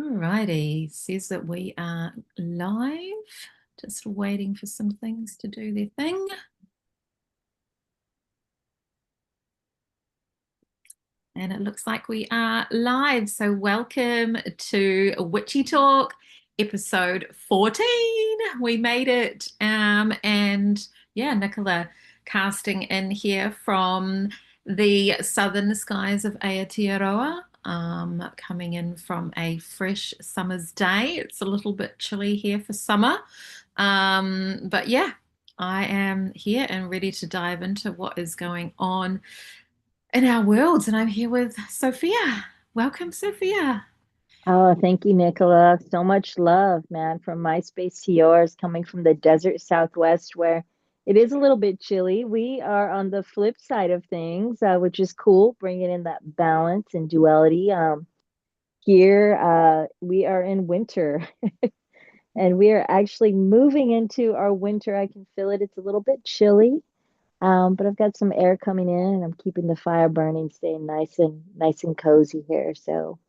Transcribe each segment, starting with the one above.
Alrighty, says that we are live. Just waiting for some things to do their thing. And it looks like we are live. So welcome to Witchy Talk, episode 14. We made it. And yeah, Nicola casting in here from the southern skies of Aotearoa, coming in from a fresh summer's day. It's a little bit chilly here for summer. But yeah, I am here and ready to dive into what is going on in our worlds. And I'm here with Sophia. Welcome, Sophia. Oh, thank you, Nicola. So much love, man, from my space to yours, coming from the desert Southwest where it is a little bit chilly. We are on the flip side of things, which is cool, bringing in that balance and duality. Here, we are in winter and we are actually moving into our winter. I can feel it. It's a little bit chilly, but I've got some air coming in and I'm keeping the fire burning, staying nice and cozy here. So.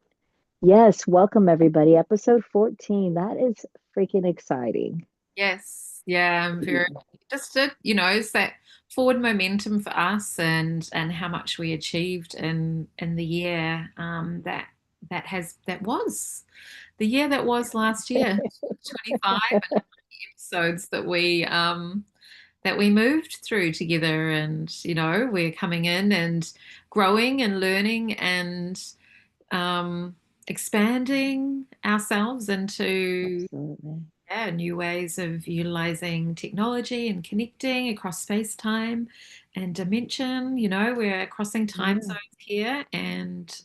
Yes, welcome everybody. Episode 14. That is freaking exciting. Yes, yeah, I'm very just to, it's that forward momentum for us and how much we achieved in the year that was the year that was last year, 25 and episodes that we moved through together. And we're coming in and growing and learning and um, expanding ourselves into Absolutely. new ways of utilizing technology and connecting across space time and dimension. We're crossing time Yeah. zones here, and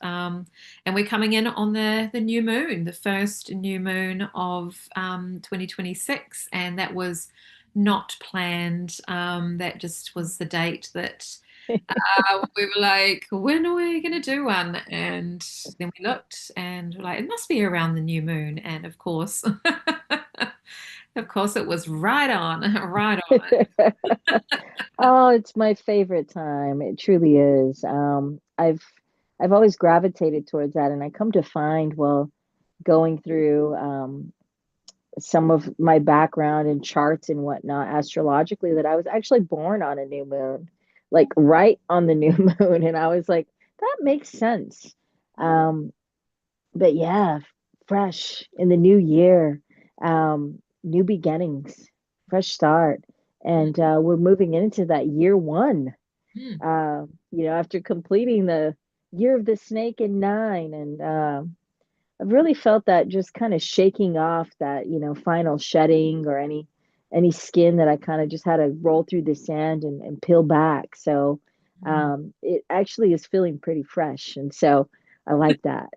we're coming in on the new moon, the first new moon of 2026, and that was not planned. That just was the date that we were like, when are we going to do one? And then we looked and we're like, it must be around the new moon. And of course, of course, it was right on, right on. Oh, it's my favorite time. It truly is. I've always gravitated towards that, and I come to find, well, going through some of my background and charts and whatnot astrologically, that I was actually born on a new moon, like right on the new moon, and I was like, that makes sense. Um, but yeah, fresh in the new year, new beginnings, fresh start. And we're moving into that year one, Mm. after completing the year of the snake in nine. And I've really felt that just kind of shaking off that, final shedding or any skin that I kind of just had to roll through the sand and peel back. So it actually is feeling pretty fresh. And so I like that.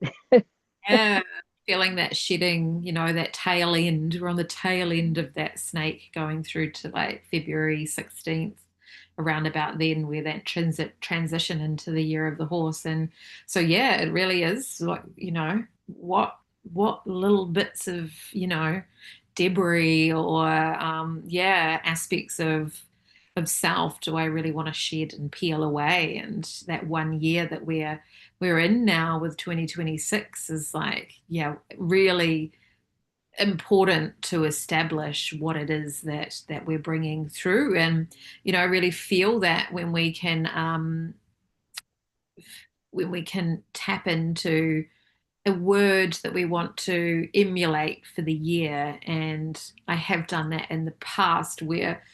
Yeah, feeling that shedding, that tail end. We're on the tail end of that snake going through to like February 16th, around about then, where that transition into the year of the horse. And so, yeah, it really is like, what little bits of, debris or, yeah, aspects of self do I really want to shed and peel away? And that one year that we're in now with 2026 is like, yeah, really important to establish what it is that we're bringing through. And I really feel that when we can tap into a word that we want to emulate for the year. And I have done that in the past, where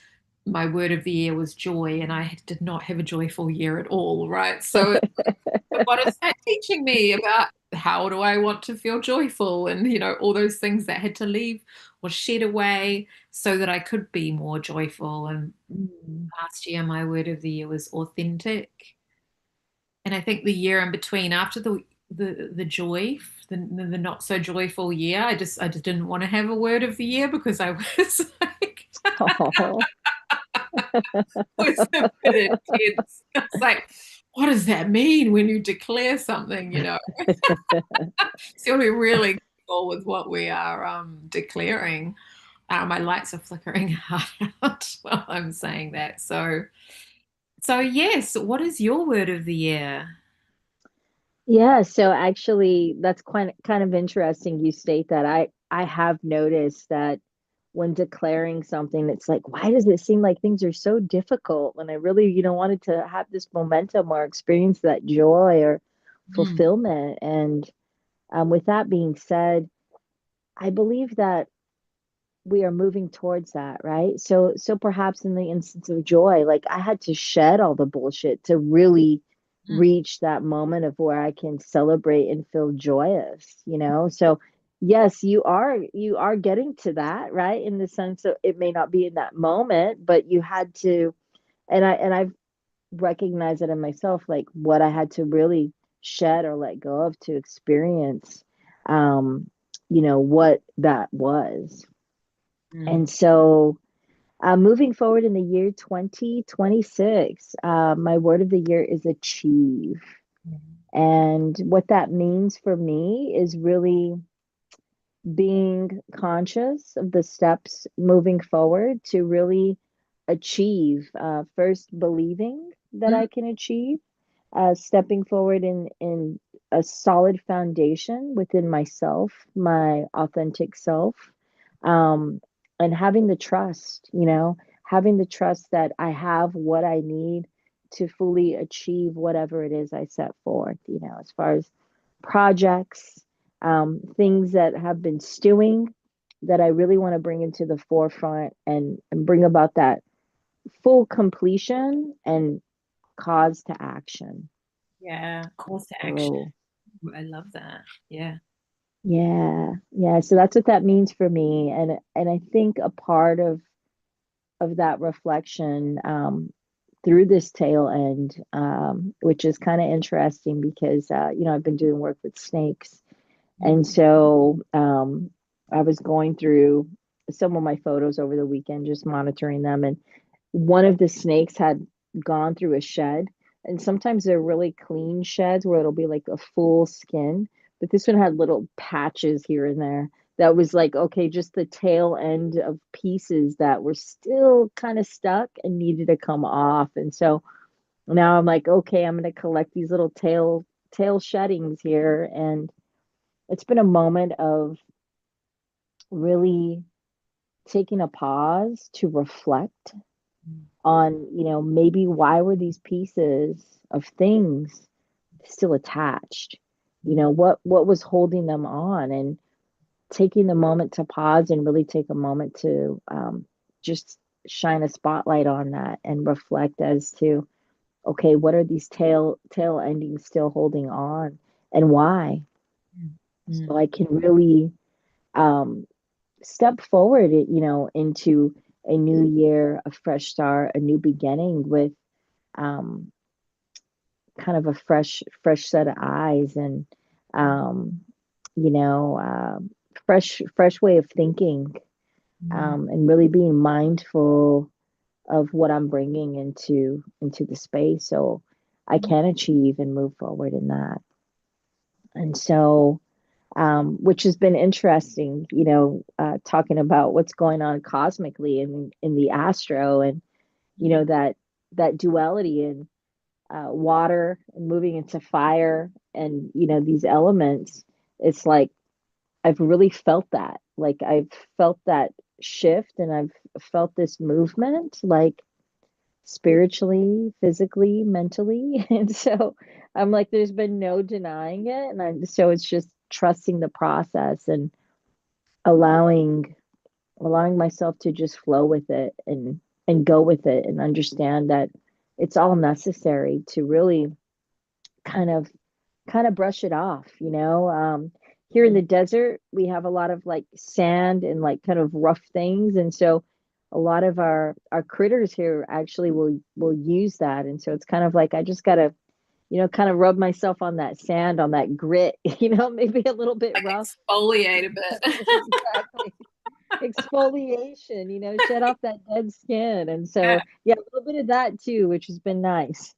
my word of the year was joy, and I did not have a joyful year at all, right? So what is that teaching me about how do I want to feel joyful? And, all those things that had to leave or shed away so that I could be more joyful. And Mm. last year, my word of the year was authentic. And I think the year in between, after the joy, the not so joyful year, I just didn't want to have a word of the year, because I was like, Oh, was a bit intense. It's like, what does that mean when you declare something, So we really go with what we are declaring. My lights are flickering hard out while I'm saying that. So yes, what is your word of the year? Yeah, so actually that's quite kind of interesting you state that. I have noticed that when declaring something, it's like, why does it seem like things are so difficult when I really, wanted to have this momentum or experience that joy or Mm, fulfillment? And with that being said, I believe that we are moving towards that, right? So perhaps in the instance of joy, like I had to shed all the bullshit to really mm, reach that moment of where I can celebrate and feel joyous. So yes, you are getting to that, right? In the sense of it may not be in that moment, but you had to, and I've recognized it in myself, like what I had to really shed or let go of to experience um, what that was. mm, And so, moving forward in the year 2026, my word of the year is achieve. mm, And what that means for me is really being conscious of the steps moving forward to really achieve. First, believing that mm, I can achieve, stepping forward in a solid foundation within myself, my authentic self, um, and having the trust that I have what I need to fully achieve whatever it is I set forth, as far as projects, things that have been stewing that I really want to bring into the forefront and bring about that full completion and cause to action. yeah, calls to action. So, I love that. Yeah. yeah, yeah. So that's what that means for me, and I think a part of that reflection through this tail end, which is kind of interesting because I've been doing work with snakes, Mm, and so I was going through some of my photos over the weekend, just monitoring them, and one of the snakes had gone through a shed. And sometimes they're really clean sheds where it'll be like a full skin, but this one had little patches here and there that was like, okay, just the tail end of pieces that were still kind of stuck and needed to come off. And so now I'm like, okay, I'm going to collect these little tail sheddings here. And it's been a moment of really taking a pause to reflect mm, on, maybe why were these pieces of things still attached? mm, What was holding them on, and taking the moment to pause and really take a moment to just shine a spotlight on that and reflect as to, okay, what are these tail endings still holding on, and why? mm, So mm, I can really um, step forward, into a new year, a fresh start, a new beginning with um, kind of a fresh set of eyes and mm, um, you know, um, fresh way of thinking, mm, and really being mindful of what I'm bringing into the space, so I mm, can achieve and move forward in that. And so, which has been interesting, talking about what's going on cosmically in the astro, and mm. that duality in water and moving into fire, and these elements. It's like I've really felt that. Like I've felt that shift, and I've felt this movement, like spiritually, physically, mentally. And so I'm like, there's been no denying it. And so it's just trusting the process and allowing allowing myself to just flow with it and go with it and understand that it's all necessary to really kind of brush it off, here in the desert we have a lot of like sand and like kind of rough things, and so a lot of our critters here actually will use that, and so it's kind of like I just gotta kind of rub myself on that sand, on that grit, maybe a little bit Like rough. exfoliate a bit. Exactly. Exfoliation, shed off that dead skin, and so Yeah, yeah, a little bit of that too, which has been nice.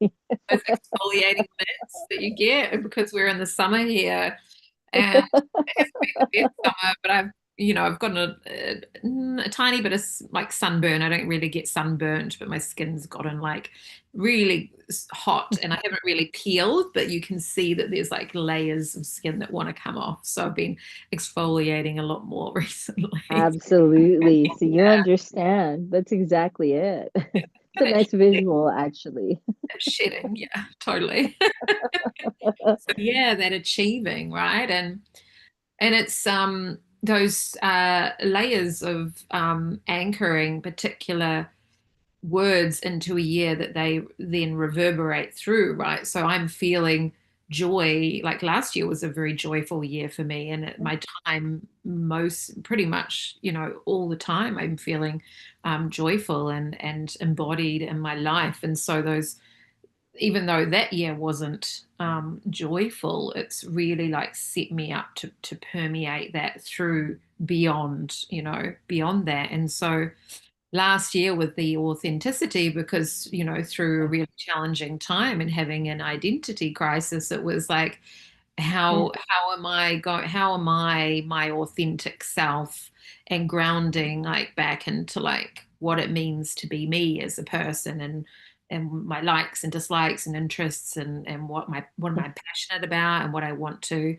those exfoliating mitts that you get because we're in the summer here, and it hasn't been the best summer, but I've I've got a tiny bit of like sunburn. I don't really get sunburnt, but my skin's gotten like really hot and I haven't really peeled, but you can see that there's like layers of skin that want to come off. So I've been exfoliating a lot more recently. Absolutely. So you understand. That's exactly it. It's a That nice visual, actually. shedding, yeah, totally. So yeah, that achieving, right? And it's those layers of anchoring particular words into a year that they then reverberate through, right? So I'm feeling joy. Like last year was a very joyful year for me, and at my time, most pretty much, all the time, I'm feeling joyful and embodied in my life. And so those, even though that year wasn't joyful, it's really like set me up to permeate that through beyond, beyond that. And so last year with the authenticity, because through a really challenging time and having an identity crisis, it was like Yeah. how am I my authentic self, and grounding like back into like what it means to be me as a person, and my likes and dislikes and interests, and what am I passionate about, and what I want to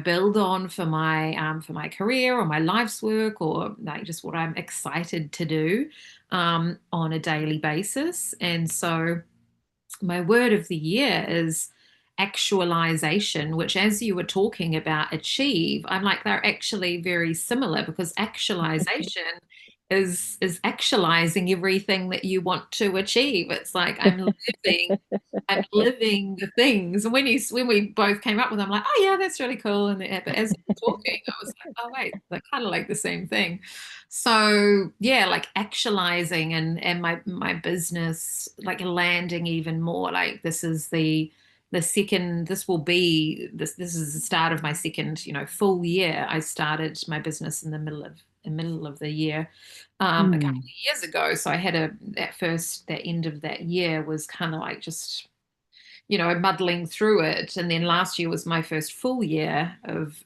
build on for my career or my life's work, or like just what I'm excited to do on a daily basis. And so my word of the year is actualization, which, as you were talking about achieve, I'm like, they're actually very similar, because actualization is actualizing everything that you want to achieve. It's like I'm living the things. And when we both came up with them, I'm like, oh yeah, that's really cool. But as we were talking, I was like, oh wait, they're kind of like the same thing. So yeah, like actualizing, and my business like landing even more. Like the second, this will be this is the start of my second, full year. I started my business in the middle of the year, a couple Hmm. of years ago. So I had that end of that year was kind of like just muddling through it. And then last year was my first full year of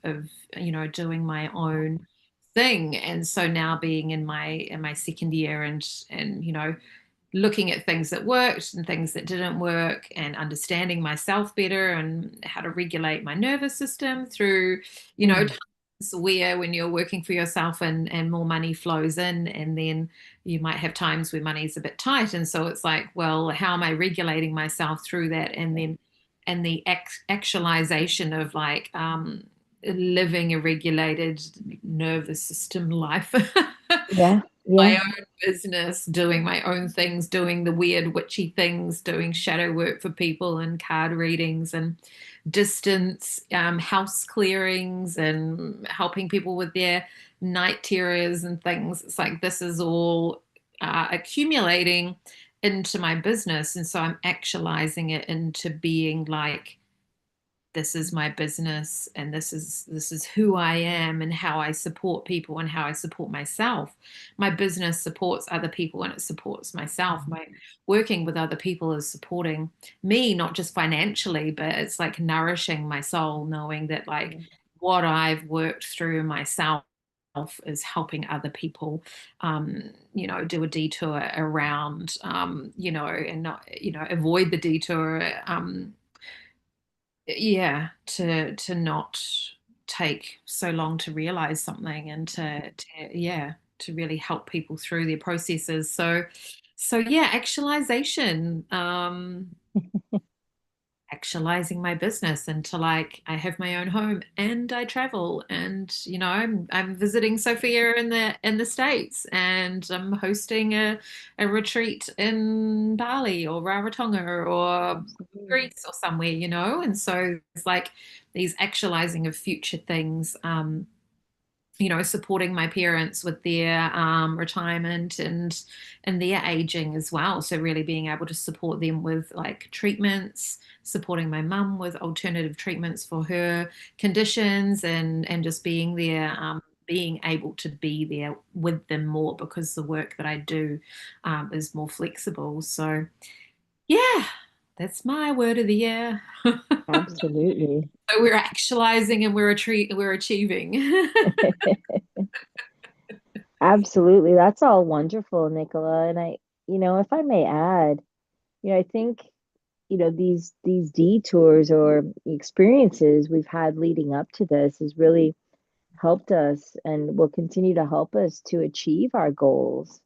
doing my own thing. And so now being in my second year, and looking at things that worked and things that didn't work, and understanding myself better and how to regulate my nervous system through, Hmm. times where when you're working for yourself, and more money flows in, and then you might have times where money's a bit tight. And so it's like, well, how am I regulating myself through that? And then, and the actualization of like living a regulated nervous system life. Yeah. My Yeah. own business, doing my own things, doing the weird witchy things, doing shadow work for people, and card readings, and distance house clearings, and helping people with their night terrors and things. It's like this is all accumulating into my business. And so I'm actualizing it into being like, this is my business, and this is who I am, and how I support people, and how I support myself. My business supports other people, and it supports myself. My working with other people is supporting me, not just financially, but it's like nourishing my soul, knowing that like what I've worked through myself is helping other people do a detour around and not avoid the detour, yeah, to not take so long to realize something, and to yeah, to really help people through their processes. So yeah, actualizing my business into like, I have my own home, and I travel, and I'm visiting Sophia in the States, and I'm hosting a retreat in Bali or Rarotonga or Absolutely. Greece or somewhere, and so it's like these actualizing of future things, supporting my parents with their retirement and their aging as well. So really being able to support them with like treatments, supporting my mum with alternative treatments for her conditions, and just being there, being able to be there with them more, because the work that I do is more flexible. So yeah, that's my word of the year. Absolutely. So we're actualizing, and we're achieving. Absolutely. That's all wonderful, Nicola. And if I may add, I think, these detours or experiences we've had leading up to this has really helped us and will continue to help us to achieve our goals.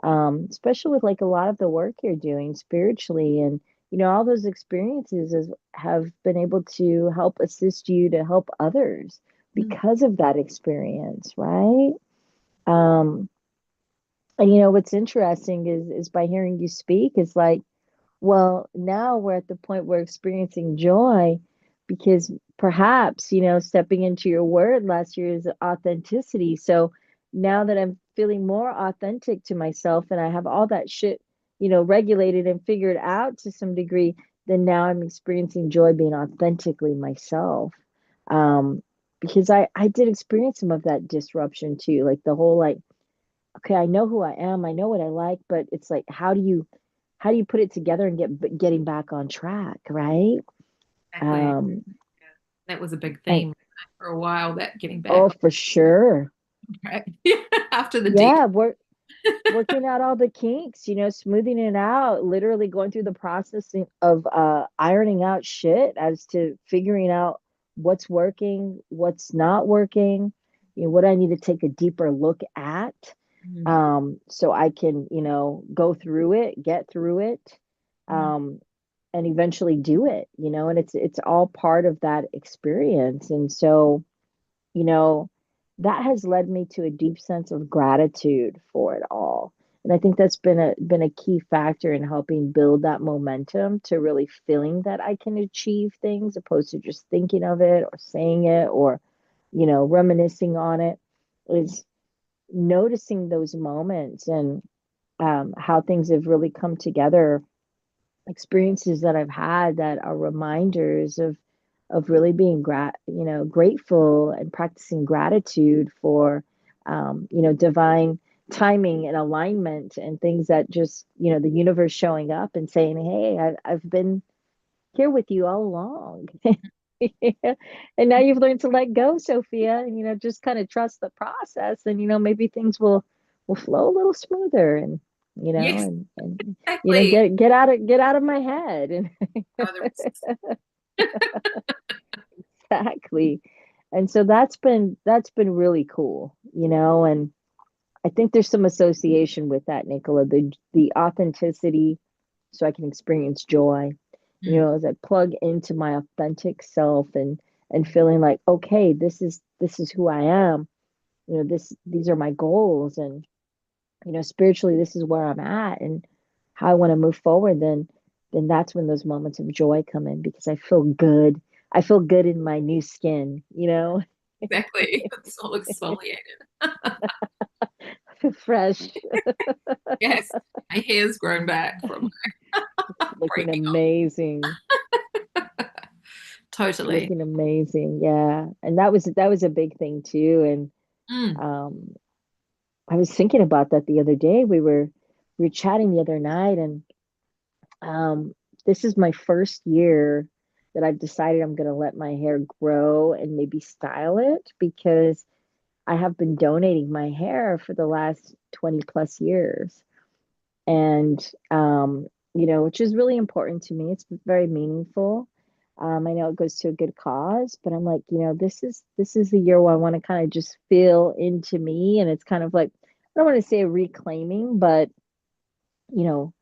Especially with like a lot of the work you're doing spiritually and all those experiences have been able to help assist you to help others Mm, because of that experience, right? Um, and what's interesting is by hearing you speak is like, well, now we're at the point we're experiencing joy because perhaps, stepping into your word last year is authenticity. So now that I'm feeling more authentic to myself and I have all that shit, regulated and figured out to some degree, then now I'm experiencing joy being authentically myself. Um, because I did experience some of that disruption too, like the whole like, okay, I know who I am, I know what I like, but it's like, how do you put it together and getting back on track, right? exactly. Um, Yeah. That was a big and theme for a while, that getting back oh, on for sure. track after the Yeah, detour. we're working out all the kinks, smoothing it out, literally going through the processing of ironing out shit as to figuring out what's working, what's not working, what I need to take a deeper look at, Mm, so I can, go through it, get through it, mm, um, and eventually do it, and it's all part of that experience. And so, you know, that has led me to a deep sense of gratitude for it all. And I think that's been a key factor in helping build that momentum to really feeling that I can achieve things opposed to just thinking of it or saying it or, reminiscing on it, is noticing those moments and how things have really come together, experiences that I've had that are reminders of really being grateful and practicing gratitude for divine timing and alignment and things that just the universe showing up and saying, hey, I've been here with you all along. And now you've learned to let go, Sophia, and just kind of trust the process, and maybe things will flow a little smoother, and yes, and exactly. get out of my head. And Oh, there was, exactly. And so that's been really cool, and I think there's some association with that, Nicola, the authenticity, so I can experience joy, mm, as I plug into my authentic self and feeling like, okay, this is who I am. These are my goals, and spiritually, this is where I'm at and how I want to move forward. Then that's when those moments of joy come in because I feel good. I feel good in my new skin. exactly. It's all exfoliated. I feel fresh, Yes, my hair's grown back from looking breaking amazing. off. Totally. Looking amazing. Yeah. And that was a big thing too. And Mm, um I was thinking about that the other day. We were chatting the other night, and um this is my first year that I've decided I'm gonna let my hair grow and maybe style it because I have been donating my hair for the last 20 plus years. And which is really important to me. It's very meaningful. I know it goes to a good cause, but I'm like, this is the year where I want to kind of just feel into me, and it's kind of like, I don't want to say reclaiming, but you know,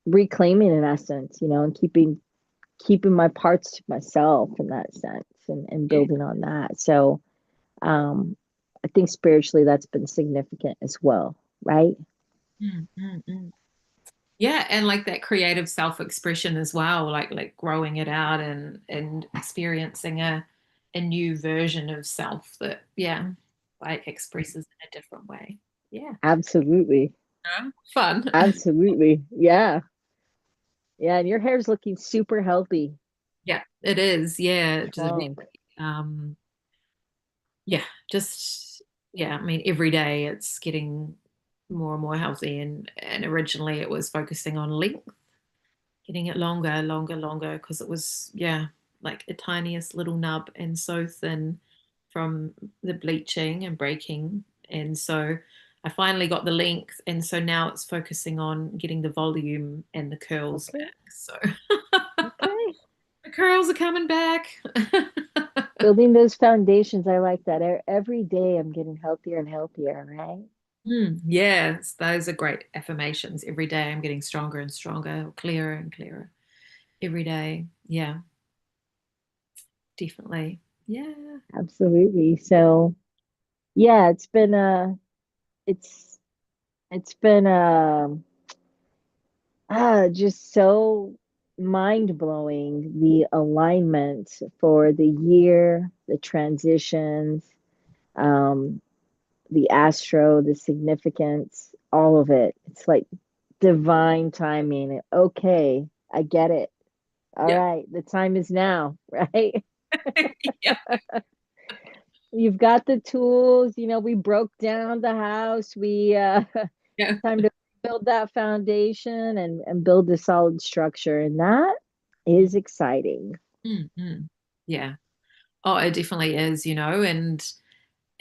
reclaiming in essence, and keeping my parts to myself in that sense, and yeah. building on that. So I think spiritually that's been significant as well, right? Mm, mm, mm. Yeah, and like that creative self-expression as well, like growing it out and experiencing a new version of self that, yeah, like expresses in a different way. Yeah. Absolutely. Yeah. Fun. Absolutely. Yeah. Yeah. And your hair's looking super healthy, Yeah, it is. Yeah, just toned. yeah, just yeah, I mean every day it's getting more and more healthy, and originally it was focusing on length, getting it longer, longer, longer, because it was, yeah, like the tiniest little nub and so thin from the bleaching and breaking. And so I finally got the length, and so now it's focusing on getting the volume and the curls Okay. back. So Okay. the curls are coming back. Building those foundations, I like that. Every day I'm getting healthier and healthier, right? Yes, those are great affirmations. Every day I'm getting stronger and stronger, clearer and clearer. Every day. Yeah, definitely. Yeah. Absolutely. So, yeah, it's it's been just so mind-blowing, the alignment for the year, the transitions, um, the astro, the significance, all of it. It's like divine timing. Okay, I get it. All Yeah. right, the time is now, right? Yeah. You've got the tools, we broke down the house. We Yeah. time to build that foundation and build a solid structure, and that is exciting. Mm-hmm. Yeah. Oh, it definitely is,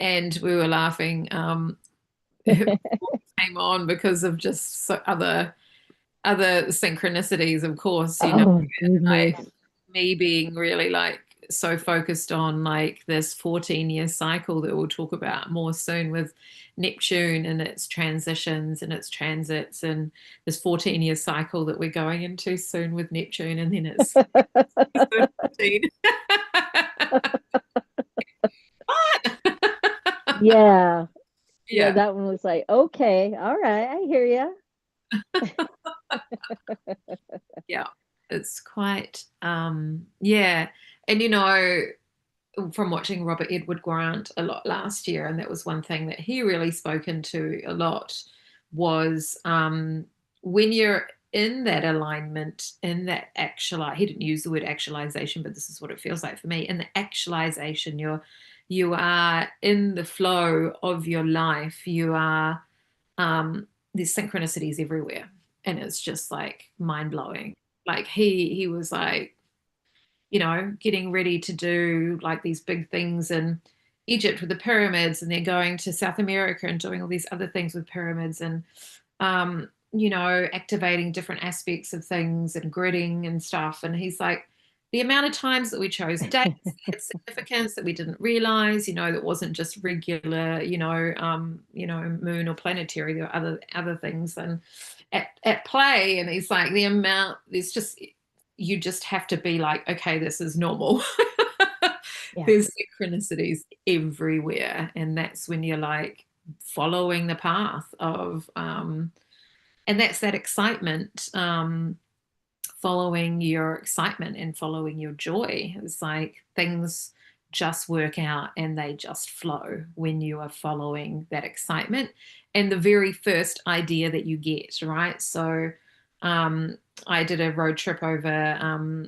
and we were laughing before we came on because of just other synchronicities, of course, Oh like goodness. me being really like so focused on like this 14-year cycle that we'll talk about more soon with Neptune and its transitions and its transits, and this 14-year cycle that we're going into soon with Neptune, and then it's 14. Yeah. Yeah, Yeah. that one was like, okay, all right, I hear you. Yeah. It's quite yeah. And from watching Robert Edward Grant a lot last year, and that was one thing that he really spoke into a lot was when you're in that alignment, in that he didn't use the word actualization, but this is what it feels like for me. In the actualization, you are in the flow of your life. You are there's synchronicities everywhere, and it's just like mind blowing. Like he was like getting ready to do like these big things in Egypt with the pyramids, and then going to South America and doing all these other things with pyramids, and activating different aspects of things and gridding and stuff. And he's like, the amount of times that we chose dates that had significance that we didn't realize, that wasn't just regular, moon or planetary. There were other things and at play. And he's like, the amount there's just you just have to be like, okay, this is normal. Yeah. There's synchronicities everywhere, and that's when you're like following the path of and that's that excitement, following your excitement and following your joy. It's like things just work out and they just flow when you are following that excitement and the very first idea that you get, right? So um, I did a road trip over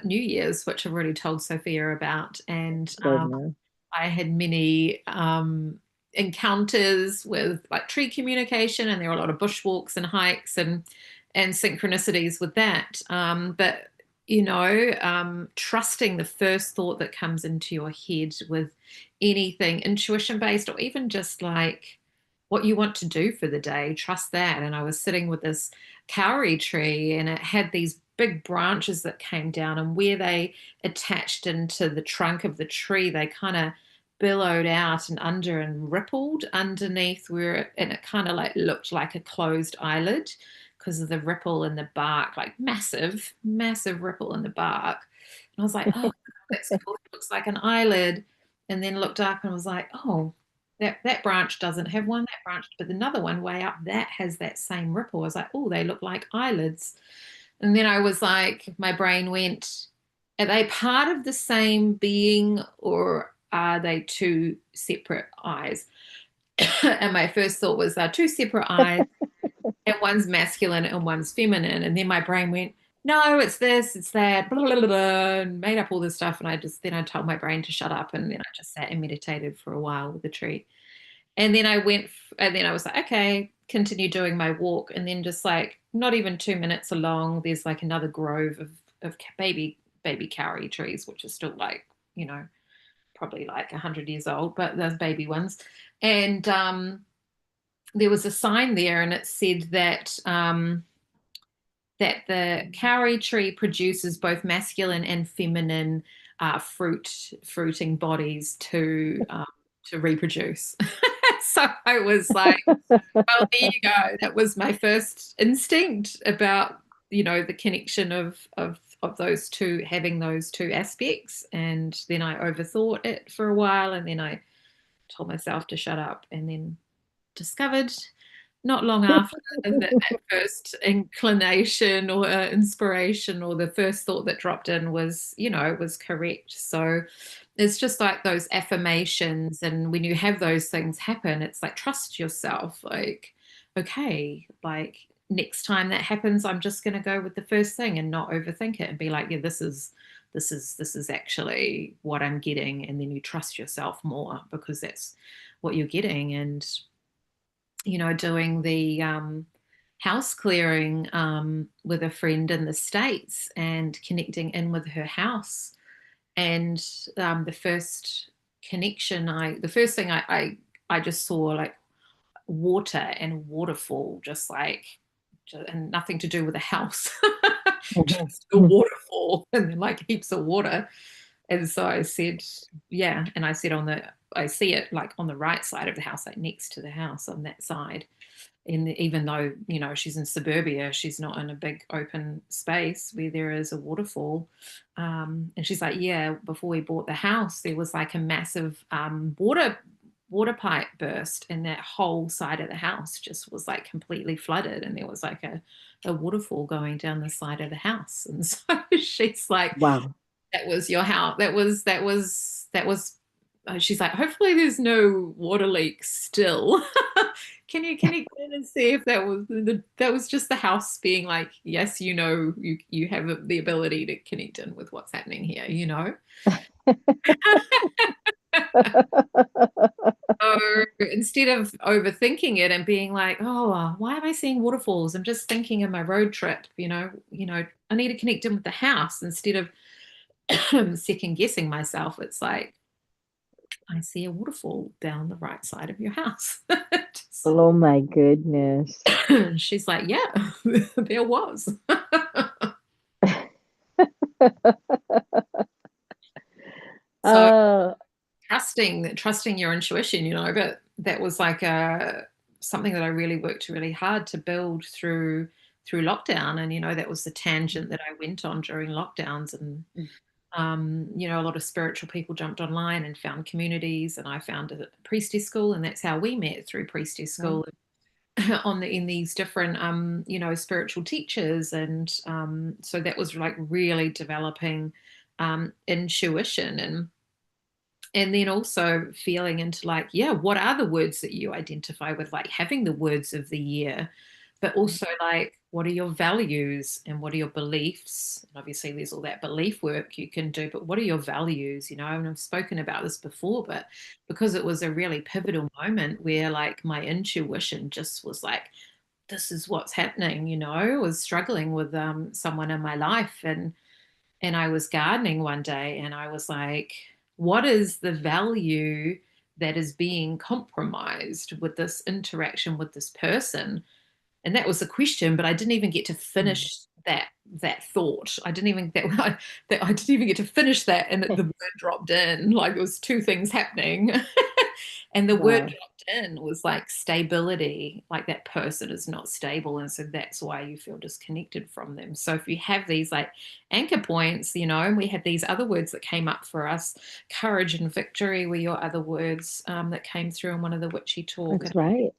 New Year's, which I've already told Sophia about, and Goodness. I had many encounters with like tree communication, and there were a lot of bushwalks and hikes and synchronicities with that. But trusting the first thought that comes into your head with anything intuition based, or even just like what you want to do for the day, trust that. And I was sitting with this kauri tree, and it had these big branches that came down, and where they attached into the trunk of the tree, they kind of billowed out and under and rippled underneath and it kind of like looked like a closed eyelid because of the ripple in the bark, like massive, massive ripple in the bark. And I was like, oh, that's cool. It looks like an eyelid. And then looked up and was like, oh, that branch doesn't have one, that branch, but another one way up that has that same ripple. I was like, oh, they look like eyelids. And then I was like, my brain went, are they part of the same being or are they two separate eyes? And my first thought was they're two separate eyes, and one's masculine and one's feminine. And then my brain went, no, it's this, it's that, blah, blah, blah, blah, and made up all this stuff. And I told my brain to shut up. And then I just sat and meditated for a while with the tree. And then and then I was like, okay, continue doing my walk. And then just like not even 2 minutes along, there's like another grove of baby kauri trees, which are still like, you know, probably like 100 years old, but those baby ones. And there was a sign there, and it said that the kauri tree produces both masculine and feminine fruiting bodies to reproduce. So I was like, well, there you go. That was my first instinct about, the connection of those two, having those two aspects. And then I overthought it for a while, and then I told myself to shut up, and then discovered not long after that first inclination or inspiration, or the first thought that dropped in was, was correct. So it's just like those affirmations. And when you have those things happen, it's like, trust yourself. Like, okay, like next time that happens, I'm just going to go with the first thing and not overthink it and be like, yeah, this is actually what I'm getting. And then you trust yourself more because that's what you're getting. And doing the house clearing with a friend in the States and connecting in with her house. And the first the first thing I just saw like water and waterfall, just like, and nothing to do with a house, just a waterfall and then like heaps of water. And so I said, yeah. And I said, I see it like on the right side of the house, like next to the house on that side. And even though, she's in suburbia, she's not in a big open space where there is a waterfall. And she's like, yeah, before we bought the house, there was like a massive water pipe burst, and that whole side of the house just was like completely flooded, and there was like a waterfall going down the side of the house. And so she's like, Wow. that was your house. That was. She's like, hopefully there's no water leaks still. Can you go in and see if that was just the house being like, yes, you have the ability to connect in with what's happening here. So instead of overthinking it and being like, oh, why am I seeing waterfalls? I'm just thinking of my road trip. I need to connect in with the house instead of second guessing myself. It's like, I see a waterfall down the right side of your house. Oh my goodness. She's like, yeah, there was. So Uh, trusting your intuition, but that was like something that I really worked really hard to build through lockdown. And that was the tangent that I went on during lockdowns. And a lot of spiritual people jumped online and found communities, and I found a priestess school, and that's how we met, through priestess right. school in these different spiritual teachers. And so that was like really developing intuition. And then also feeling into like, yeah, what are the words that you identify with, like having the words of the year, but Right. also like, what are your values and what are your beliefs? And obviously there's all that belief work you can do, but what are your values? And I've spoken about this before, but because it was a really pivotal moment where like my intuition just was like, this is what's happening. I was struggling with someone in my life, and I was gardening one day, and I was like, what is the value that is being compromised with this interaction with this person? And that was the question, but I didn't even get to Mm. finish that thought. I didn't even that I didn't even get to finish that, and the word dropped in. Like there was two things happening, and the word Wow, dropped in was like stability. Like that person is not stable, and so that's why you feel disconnected from them. So if you have these like anchor points, and we had these other words that came up for us, courage and victory were your other words that came through in one of the witchy talk. that's right.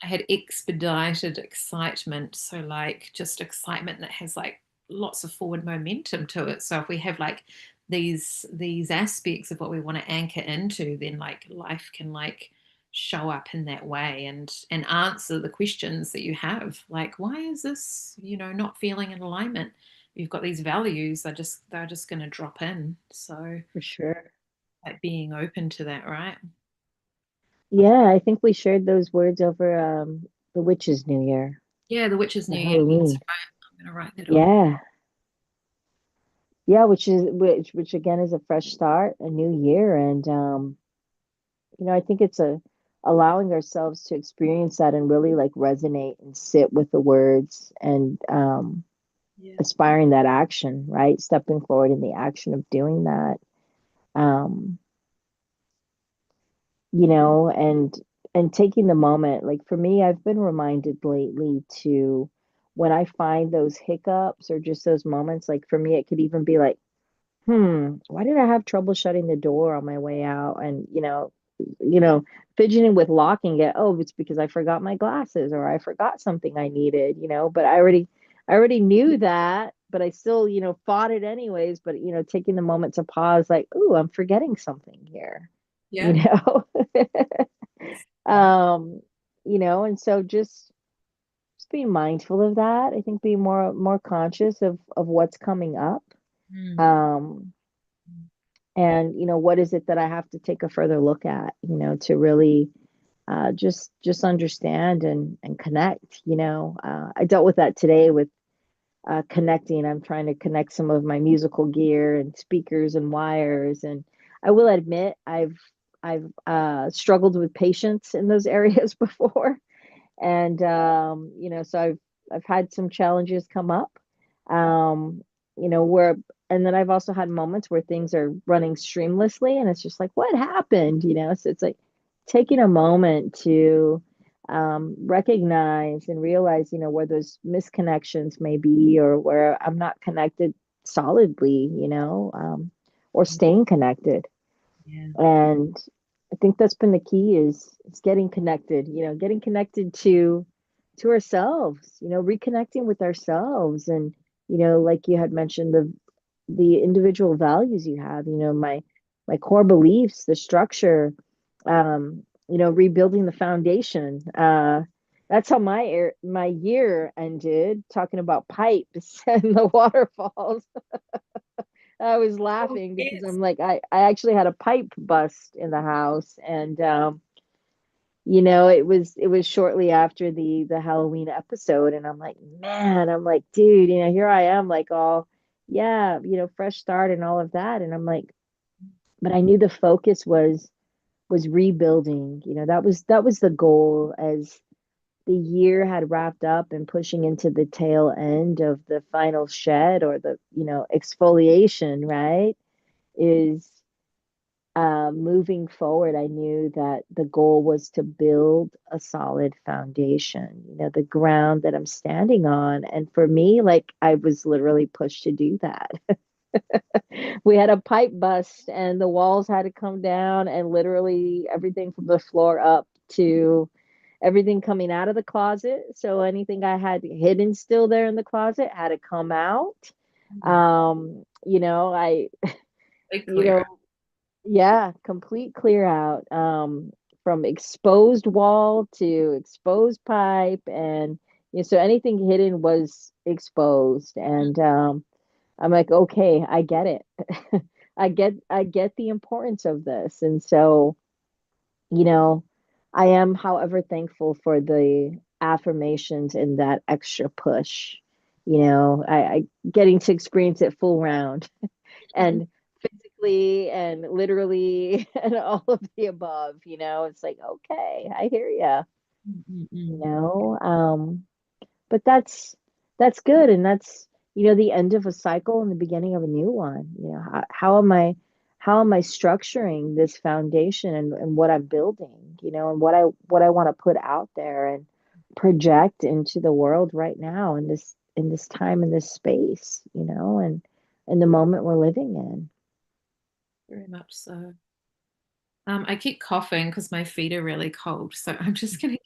I had expedited excitement. So, like, just excitement that has like lots of forward momentum to it. So, if we have like these aspects of what we want to anchor into, then like life can like show up in that way and answer the questions that you have. Like, why is this, not feeling in alignment? You've got these values, they're just going to drop in. So, For sure. like being open to that, right? Yeah, I think we shared those words over the Witch's New Year Yeah, the witch's for new year. That's Halloween. right. I'm going to write that on. Yeah. Yeah, which again is a fresh start, a new year, and I think it's a allowing ourselves to experience that and really like resonate and sit with the words and Yeah. aspiring that action, right? Stepping forward in the action of doing that. Um, and taking the moment, like for me, I've been reminded lately to when I find those hiccups or just those moments, like for me, it could even be like, why did I have trouble shutting the door on my way out? And, fidgeting with locking it. Oh, it's because I forgot my glasses or I forgot something I needed, but I already knew that, but I still, fought it anyways. But, taking the moment to pause, like, ooh, I'm forgetting something here, you Yeah. know? Um, and so just being mindful of that. I think being more conscious of what's coming up. Mm. Um, and what is it that I have to take a further look at, to really just understand and connect. I dealt with that today with connecting. I'm trying to connect some of my musical gear and speakers and wires, and I will admit I've struggled with patience in those areas before. And so I've had some challenges come up, um where and then I've also had moments where things are running streamlessly and it's just like what happened, so it's like taking a moment to recognize and realize where those misconnections may be or where I'm not connected solidly, or staying connected. Yeah. And I think that's been the key is getting connected, getting connected to ourselves, reconnecting with ourselves. And, like you had mentioned, the individual values you have, my core beliefs, the structure, rebuilding the foundation. That's how my year ended, talking about pipes and the waterfalls. I was Oh, laughing because yes. I'm like, I actually had a pipe bust in the house. And it was shortly after the Halloween episode. And I'm like, man, I'm like, dude, here I am, like all, yeah, fresh start and all of that. And I'm like, but I knew the focus was rebuilding. That was the goal as the year had wrapped up and pushing into the tail end of the final shed or the, exfoliation, right? Is moving forward, I knew that the goal was to build a solid foundation, the ground that I'm standing on. And for me, like I was literally pushed to do that. We had a pipe bust and the walls had to come down, and literally everything from the floor up to everything coming out of the closet. So anything I had hidden still there in the closet had to come out. Mm. I, Be you clear. know, yeah, complete clear out, from exposed wall to exposed pipe, and so anything hidden was exposed. And I'm like, okay, I get it. I get the importance of this. And so, you know, I am, however, thankful for the affirmations and that extra push. I getting to experience it full round and physically and literally and all of the above. It's like, okay, I hear ya, Mm, mm, you mm. know. But that's good, and that's the end of a cycle and the beginning of a new one. How am I structuring this foundation and what I'm building, and what I want to put out there and project into the world right now in this time in this space, and in the moment we're living in. Very much so. I keep coughing because my feet are really cold, so I'm just gonna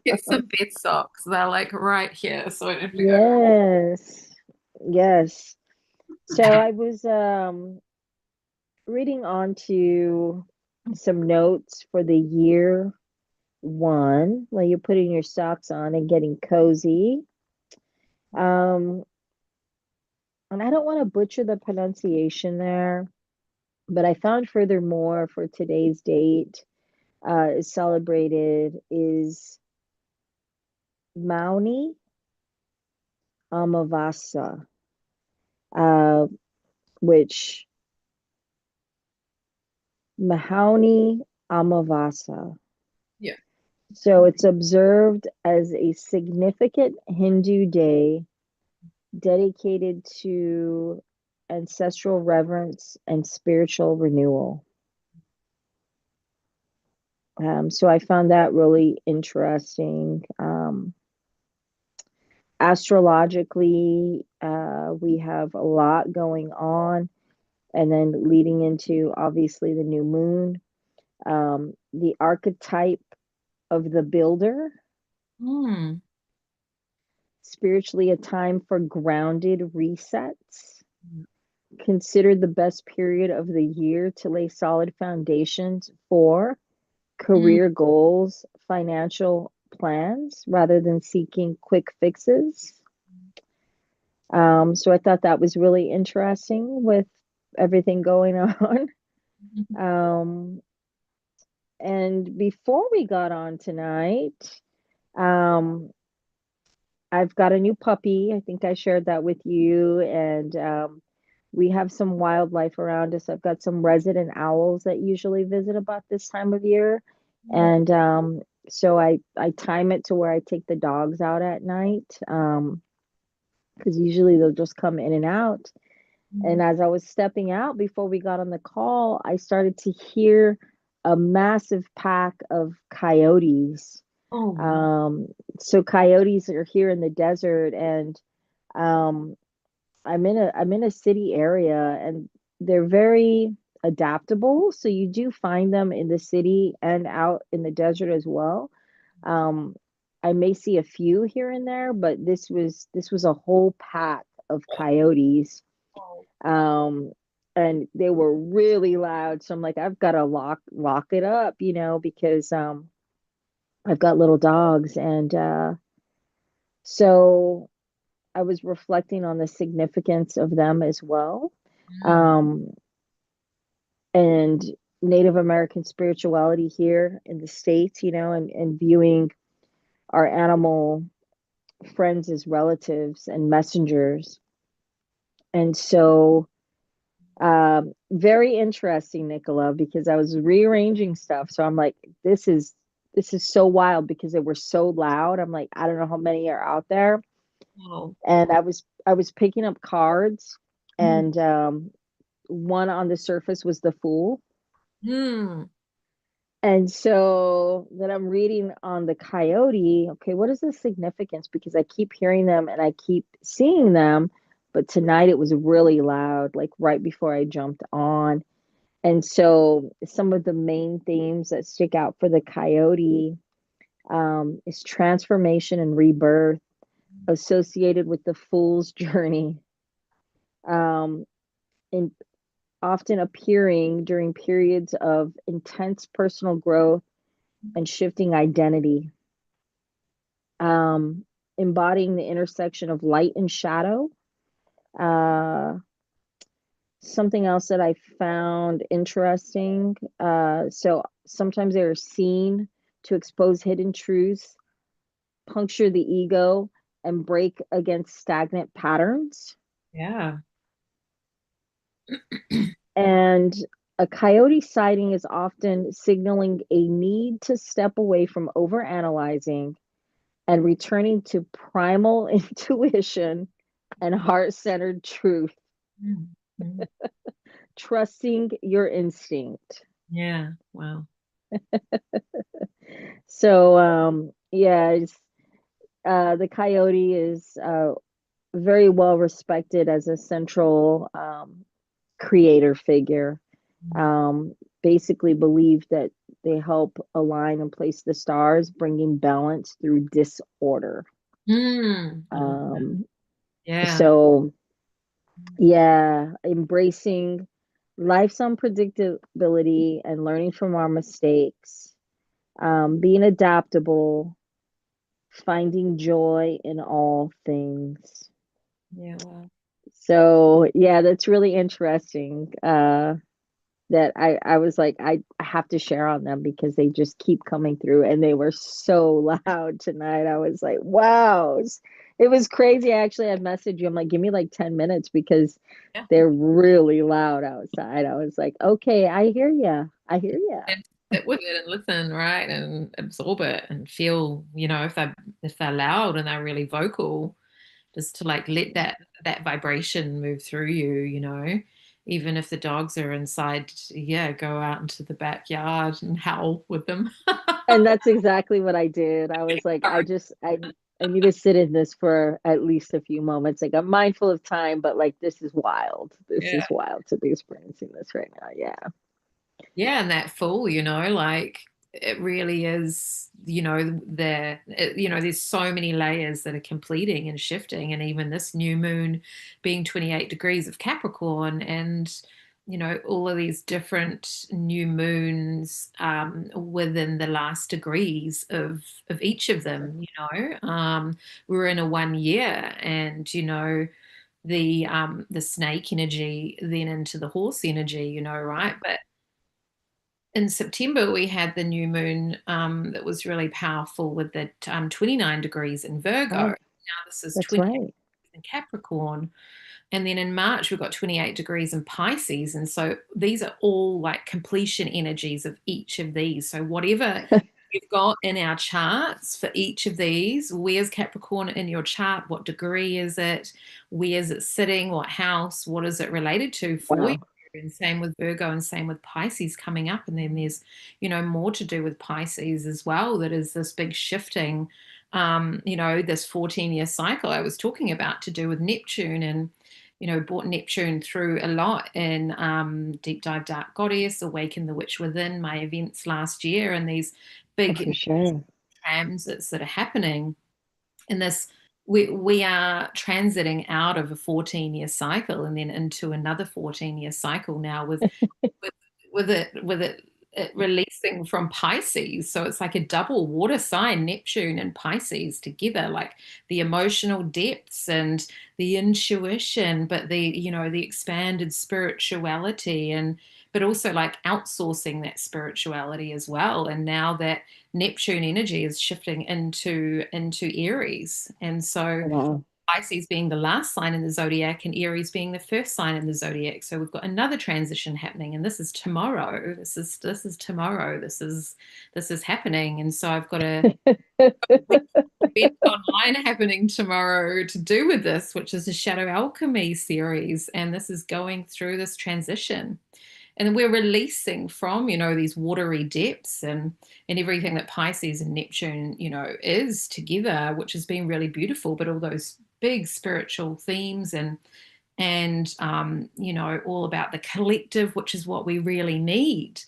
get some bed socks. They're like right here, so I don't have to go. Yes. Yes. So I was reading on to some notes for the year one, while you're putting your socks on and getting cozy. Um, and I don't want to butcher the pronunciation there, but I found furthermore for today's date is celebrated is Mauni Amavasa. uh, which Mahoney Amavasa. Yeah. So it's observed as a significant Hindu day dedicated to ancestral reverence and spiritual renewal. So I found that really interesting. Astrologically, we have a lot going on, and then leading into obviously the new moon, the archetype of the builder, Mm. spiritually a time for grounded resets, considered the best period of the year to lay solid foundations for Mm. career goals, financial plans, rather than seeking quick fixes. So I thought that was really interesting with everything going on. Um, and before we got on tonight, um, I've got a new puppy. I think I shared that with you. And we have some wildlife around us. I've got some resident owls that usually visit about this time of year. And so I time it to where I take the dogs out at night, because usually they'll just come in and out. And as I was stepping out before we got on the call, I started to hear a massive pack of coyotes. Oh, wow. Um, so coyotes are here in the desert, and um, I'm in a city area, and they're very adaptable. So you do find them in the city and out in the desert as well. Um, I may see a few here and there, but this was a whole pack of coyotes, Oh, um, and they were really loud. So I'm like, I've got to lock it up, because I've got little dogs, and so I was reflecting on the significance of them as well, mm. um, and Native American spirituality here in the States, and viewing our animal friends as relatives and messengers. And so, very interesting, Nicola, because I was rearranging stuff. So I'm like, this is so wild because they were so loud. I'm like, I don't know how many are out there. Oh. And I was picking up cards, Mm. and one on the surface was the Fool. Mm. And so then I'm reading on the coyote, okay, what is the significance? Because I keep hearing them and I keep seeing them, but tonight it was really loud, like right before I jumped on. And so some of the main themes that stick out for the coyote, is transformation and rebirth associated with the fool's journey, um, and often appearing during periods of intense personal growth and shifting identity, um, embodying the intersection of light and shadow. Uh, Something else that I found interesting. So sometimes they are seen to expose hidden truths, puncture the ego, and break against stagnant patterns. Yeah. And a coyote sighting is often signaling a need to step away from overanalyzing and returning to primal intuition and heart centered truth, Mm. Mm. trusting your instinct. Yeah. Wow. So, yeah, the coyote is very well respected as a central creator figure. Um, Basically, believed that they help align and place the stars, bringing balance through disorder. Mm. I love that. Um, Yeah. so, yeah, embracing life's unpredictability and learning from our mistakes, being adaptable, finding joy in all things. Yeah. Wow. So, yeah, that's really interesting. That I was like, I have to share on them because they just keep coming through, and they were so loud tonight. I was like, wow. It was crazy. Actually, I messaged you. I'm like, give me like 10 minutes because Yeah. they're really loud outside. I was like, okay, I hear you. I hear you. And sit with it and listen, right? And absorb it and feel, if they're loud and they're really vocal, just to like let that vibration move through you, even if the dogs are inside, yeah, go out into the backyard and howl with them. And that's exactly what I did. I was like, I need to sit in this for at least a few moments. Like I'm mindful of time, but like this is wild. This Yeah. is wild to be experiencing this right now. Yeah. Yeah, and that full, like it really is, there's so many layers that are completing and shifting, and even this new moon being 28 degrees of Capricorn, and all of these different new moons within the last degrees of each of them, we're in a 1 year, and the snake energy then into the horse energy, right? But in September, we had the new moon that was really powerful with the 29 degrees in Virgo. Oh, Now this is that's 28 right. in Capricorn. And then in March, we've got 28 degrees in Pisces. And so these are all like completion energies of each of these. So whatever you've got in our charts for each of these, where's Capricorn in your chart? What degree is it? Where is it sitting? What house? What is it related to for you? Wow. And same with Virgo and same with Pisces coming up. And then there's, more to do with Pisces as well. That is this big shifting, this 14-year cycle I was talking about to do with Neptune, and brought Neptune through a lot in Deep Dive Dark Goddess, Awaken the Witch Within, my events last year, and these Oh, big for sure. transits that are happening in this. We are transiting out of a 14-year cycle and then into another 14-year cycle now with with it releasing from Pisces. So it's like a double water sign, Neptune and Pisces together, like the emotional depths and the intuition, but the expanded spirituality, and but also like outsourcing that spirituality as well. And now that Neptune energy is shifting into Aries. And so Wow. Pisces being the last sign in the zodiac and Aries being the first sign in the zodiac. So we've got another transition happening, and this is tomorrow. This is tomorrow. This is happening, and so I've got a event online happening tomorrow to do with this, which is a Shadow Alchemy series, and this is going through this transition. And we're releasing from these watery depths and everything that Pisces and Neptune is together, which has been really beautiful, but all those big spiritual themes and all about the collective, which is what we really need,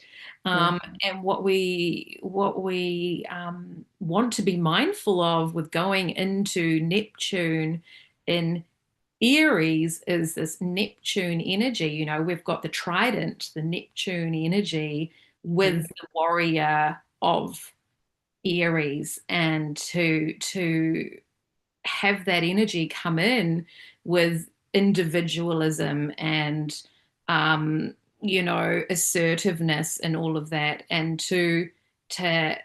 Yeah. and what we want to be mindful of with going into Neptune in Aries is this Neptune energy. We've got the trident, the Neptune energy with Mm. the warrior of Aries, and to have that energy come in with individualism and assertiveness and all of that, and to I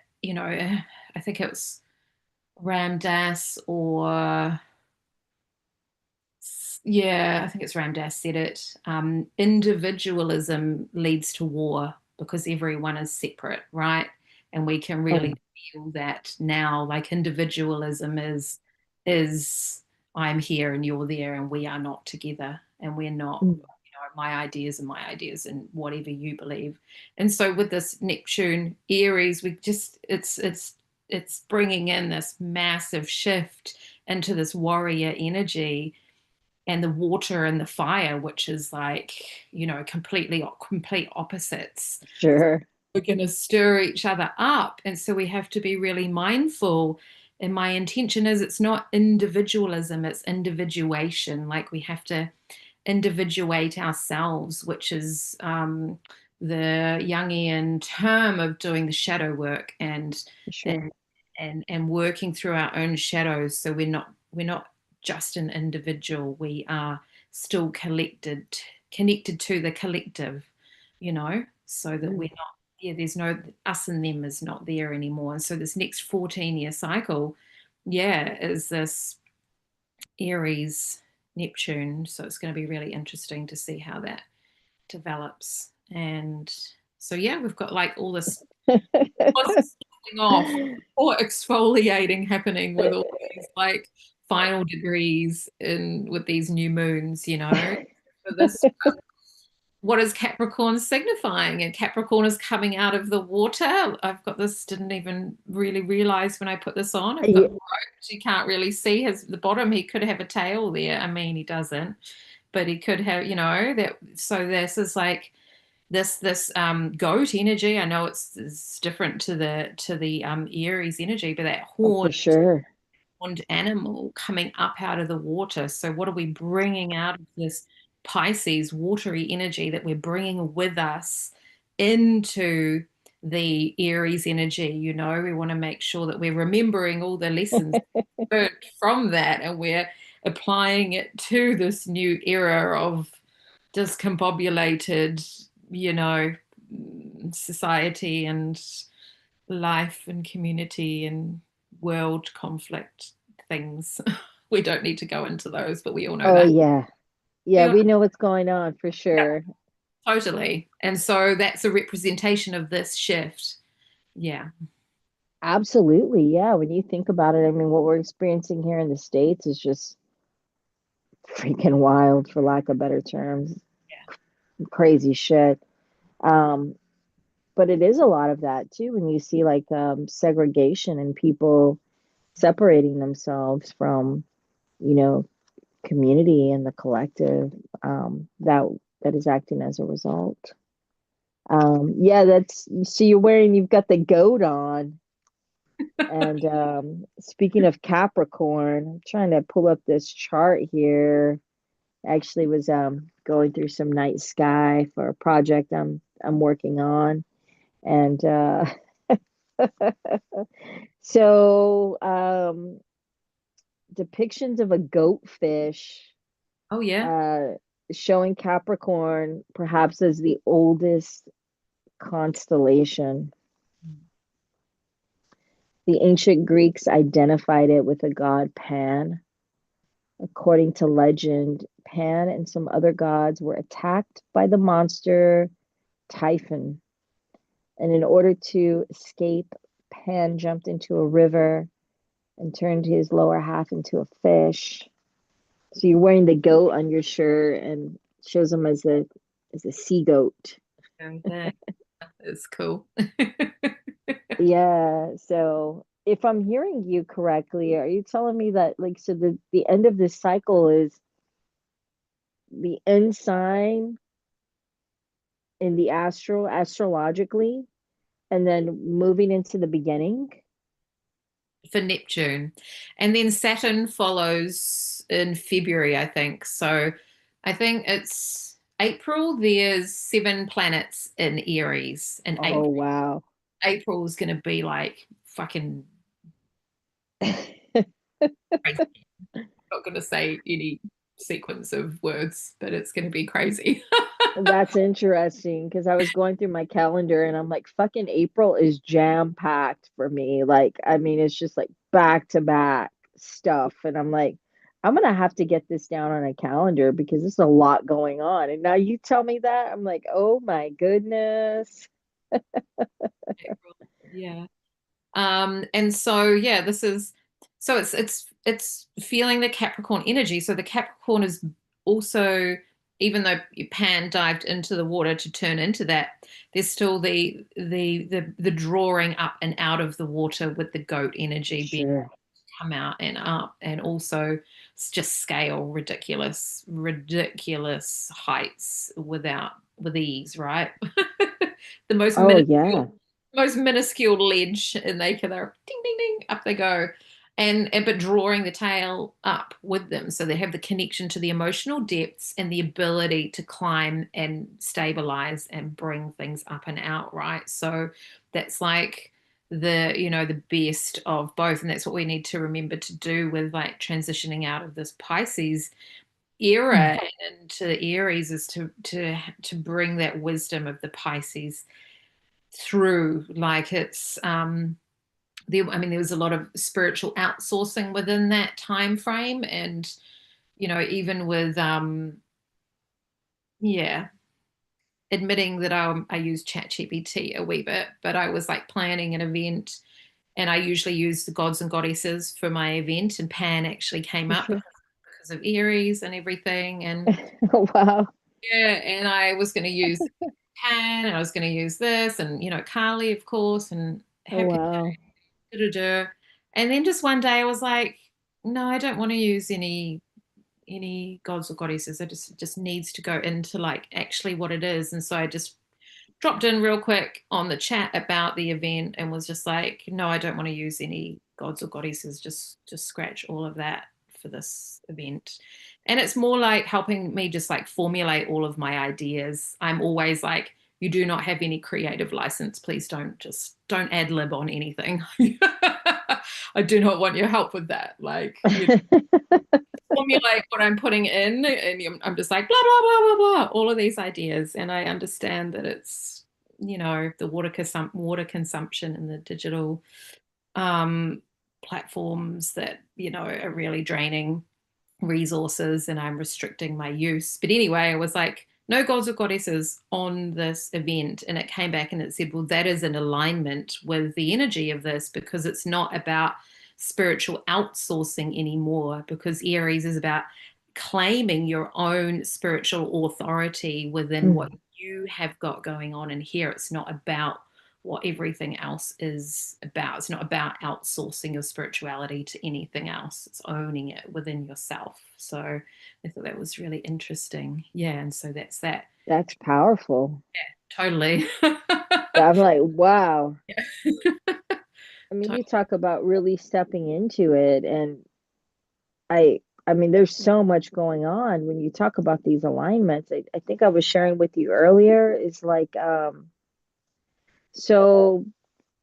think it was Ram Dass, or yeah, I think it's Ram Dass said it. Individualism leads to war because everyone is separate, right? And we can really Oh, feel that now. Like individualism is I'm here and you're there, and we are not together, and we're not. mm, My ideas and my ideas, and whatever you believe. And so with this Neptune Aries, we just it's bringing in this massive shift into this warrior energy, and the water and the fire, which is like, complete opposites. sure. We're going to stir each other up. And so we have to be really mindful. And my intention is it's not individualism, it's individuation. Like we have to individuate ourselves, which is the Jungian term of doing the shadow work For sure. and and working through our own shadows. So we're not just an individual. We are still connected to the collective, so that Mm. we're not. Yeah, there's no us and them is not there anymore. And so this next 14-year cycle, yeah, is this. Aries, Neptune. So it's going to be really interesting to see how that develops. And so, yeah, we've got like all this off or exfoliating happening with all these like final degrees in with these new moons, for this what is Capricorn signifying? And Capricorn is coming out of the water. I've got this, didn't even really realize when I put this on. I've got Yeah, ropes. You can't really see his the bottom. He could have a tail there. I mean, he doesn't, but he could have, that. So this is like this goat energy. I know it's different to the Aries energy, but that oh, for sure. horned animal coming up out of the water. So, what are we bringing out of this Pisces watery energy that we're bringing with us into the Aries energy? We want to make sure that we're remembering all the lessons learned from that and we're applying it to this new era of discombobulated, society and life and community and world conflict things. We don't need to go into those, but we all know Oh, that. yeah. Yeah, Yeah, we know what's going on for sure. totally. And so that's a representation of this shift. Yeah. Absolutely. Yeah. When you think about it, I mean, what we're experiencing here in the States is just freaking wild, for lack of better terms. Crazy shit. Um, but it is a lot of that too when you see like segregation and people separating themselves from, you know, community and the collective that is acting as a result. Yeah, that's so you've got the goat on. And speaking of Capricorn, I'm trying to pull up this chart here. Actually was going through some night sky for a project I'm working on. And so depictions of a goatfish Oh, yeah. uh, showing Capricorn perhaps as the oldest constellation. The ancient Greeks identified it with the god Pan. According to legend, Pan and some other gods were attacked by the monster Typhon. And in order to escape, Pan jumped into a river and turned his lower half into a fish. So you're wearing the goat on your shirt and shows him as a sea goat. And that is cool. Yeah. So if I'm hearing you correctly, are you telling me that like so the end of this cycle is the end sign in the astrologically and then moving into the beginning? For Neptune. And then Saturn follows in February, I think. So I think it's April. There's 7 planets in Aries, and Oh wow. April is going to be like fucking crazy. I'm not going to say any sequence of words, but it's going to be crazy. That's interesting because I was going through my calendar and I'm like, fucking April is jam packed for me. Like, I mean, it's just like back to back stuff. And I'm like, I'm gonna have to get this down on a calendar because there's a lot going on. And now you tell me that, I'm like, oh my goodness. April. Yeah. And so yeah, this is so it's feeling the Capricorn energy. So the Capricorn is also, even though Pan dived into the water to turn into that, there's still the drawing up and out of the water with the goat energy being Sure. come out and up, and also just scale ridiculous heights with ease, right? The Oh yeah. most minuscule ledge, and they can they're ding ding ding up they go, and but drawing the tail up with them, so they have the connection to the emotional depths and the ability to climb and stabilize and bring things up and out, right? So that's like the best of both, and that's what we need to remember to do with like transitioning out of this Pisces era and into Aries, is to bring that wisdom of the Pisces through, like it's there was a lot of spiritual outsourcing within that time frame, and even with yeah, admitting that I use ChatGPT a wee bit, but I was like planning an event, and I usually use the gods and goddesses for my event, and Pan actually came For up sure. because of Aries and everything, and Oh, wow. yeah, and I was going to use Pan, and I was going to use this, and Kali, of course, and Oh, happy wow. da-da-da. And then just one day I was like, no, I don't want to use any gods or goddesses. It just needs to go into like actually what it is. And so I just dropped in real quick on the chat about the event and was just like, no, I don't want to use any gods or goddesses. Just scratch all of that for this event. And it's more like helping me just like formulate all of my ideas. I'm always like, you do not have any creative license. Please don't ad lib on anything. I do not want your help with that. Like, formulate what I'm putting in, and I'm just like blah blah blah blah blah, all of these ideas, and I understand that it's the water consumption and the digital um, platforms that are really draining resources, and I'm restricting my use. But anyway, I was like, no gods or goddesses on this event. And it came back and it said, well, that is in alignment with the energy of this because it's not about spiritual outsourcing anymore, because Aries is about claiming your own spiritual authority within what Mm, you have got going on in here. It's not about what everything else is about. It's not about outsourcing your spirituality to anything else. It's owning it within yourself. So I thought that was really interesting. Yeah, and so that's that. that's powerful. Totally. I'm like, wow. I mean, you Totally. talk about really stepping into it, and I mean, there's so much going on when you talk about these alignments. I think I was sharing with you earlier, is like, so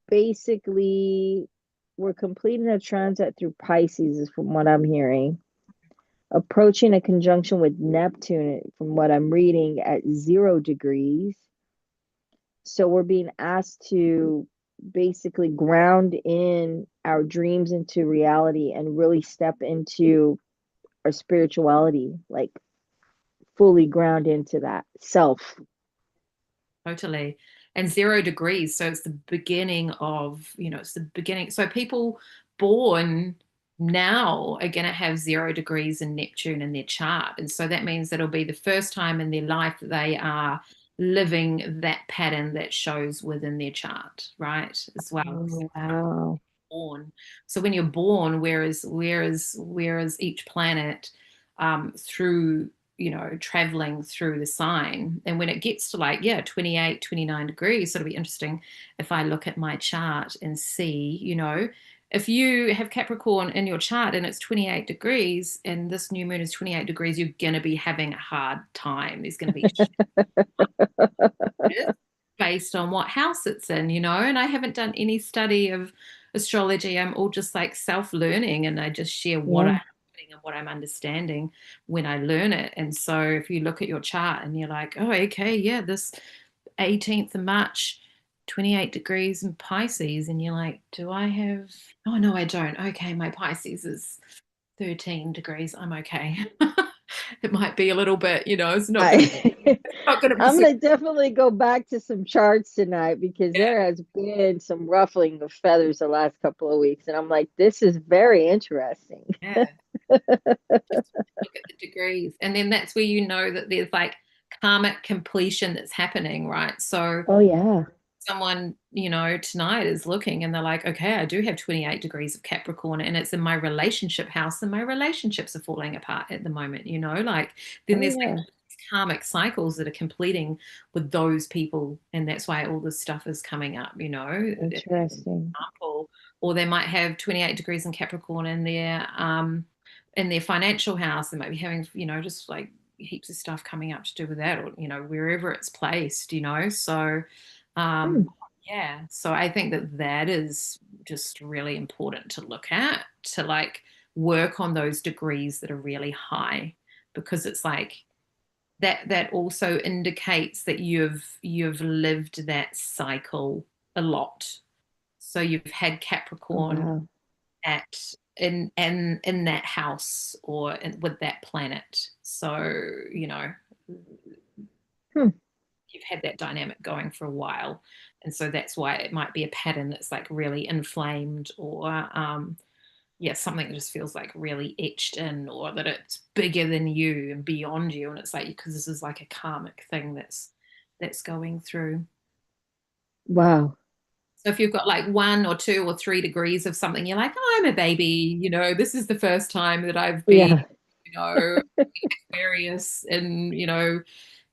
basically we're completing a transit through Pisces, is from what I'm hearing, approaching a conjunction with Neptune, from what I'm reading, at 0 degrees. So we're being asked to basically ground in our dreams into reality and really step into our spirituality, like fully ground into that self. Totally. And 0 degrees. So it's the beginning of, it's the beginning. So people born now are going to have 0 degrees in Neptune in their chart. And so that means that it'll be the first time in their life that they are living that pattern that shows within their chart, right? As well. Oh, wow. Born. So when you're born, whereas each planet through traveling through the sign, and when it gets to like 28, 29 degrees, so it'll be interesting if I look at my chart and see, if you have Capricorn in your chart and it's 28 degrees and this new moon is 28 degrees, you're going to be having a hard time. There's going to be based on what house it's in, and I haven't done any study of astrology. I'm all just like self-learning, and I just share what I'm Yeah. learning and what I'm understanding when I learn it. And so if you look at your chart and you're like, oh, okay, yeah, this 18th of March, 28 degrees in Pisces, and you're like, do I have, oh, no, I don't. Okay, my Pisces is 13 degrees. I'm okay. It might be a little bit, it's not going to I not going to be I'm super. gonna definitely go back to some charts tonight because there has been some ruffling of feathers the last couple of weeks, and I'm like, this is very interesting. Yeah. Just look at the degrees. And then that's where you know that there's like karmic completion that's happening, right? So Oh yeah, someone, tonight is looking and they're like, okay, I do have 28 degrees of Capricorn and it's in my relationship house and my relationships are falling apart at the moment, like then oh there's like yeah, karmic cycles that are completing with those people. And that's why all this stuff is coming up, interesting. example, or they might have 28 degrees in Capricorn in their financial house. They might be having, just like heaps of stuff coming up to do with that, or wherever it's placed, So, Hmm. um, yeah. So I think that that is just really important to look at to like work on those degrees that are really high, because it's like that also indicates that you've lived that cycle a lot, So you've had Oh, Capricorn wow. at in that house or with that planet. So, you know, Hmm. you've had that dynamic going for a while. And so that's why it might be a pattern that's like really inflamed or yeah, something that just feels like really etched in or that it's bigger than you and beyond you. And it's like because this is like a karmic thing that's going through. Wow. So if you've got like 1 or 2 or 3 degrees of something, you're like, oh, I'm a baby, this is the first time that I've been, Yeah. you know, Aquarius and,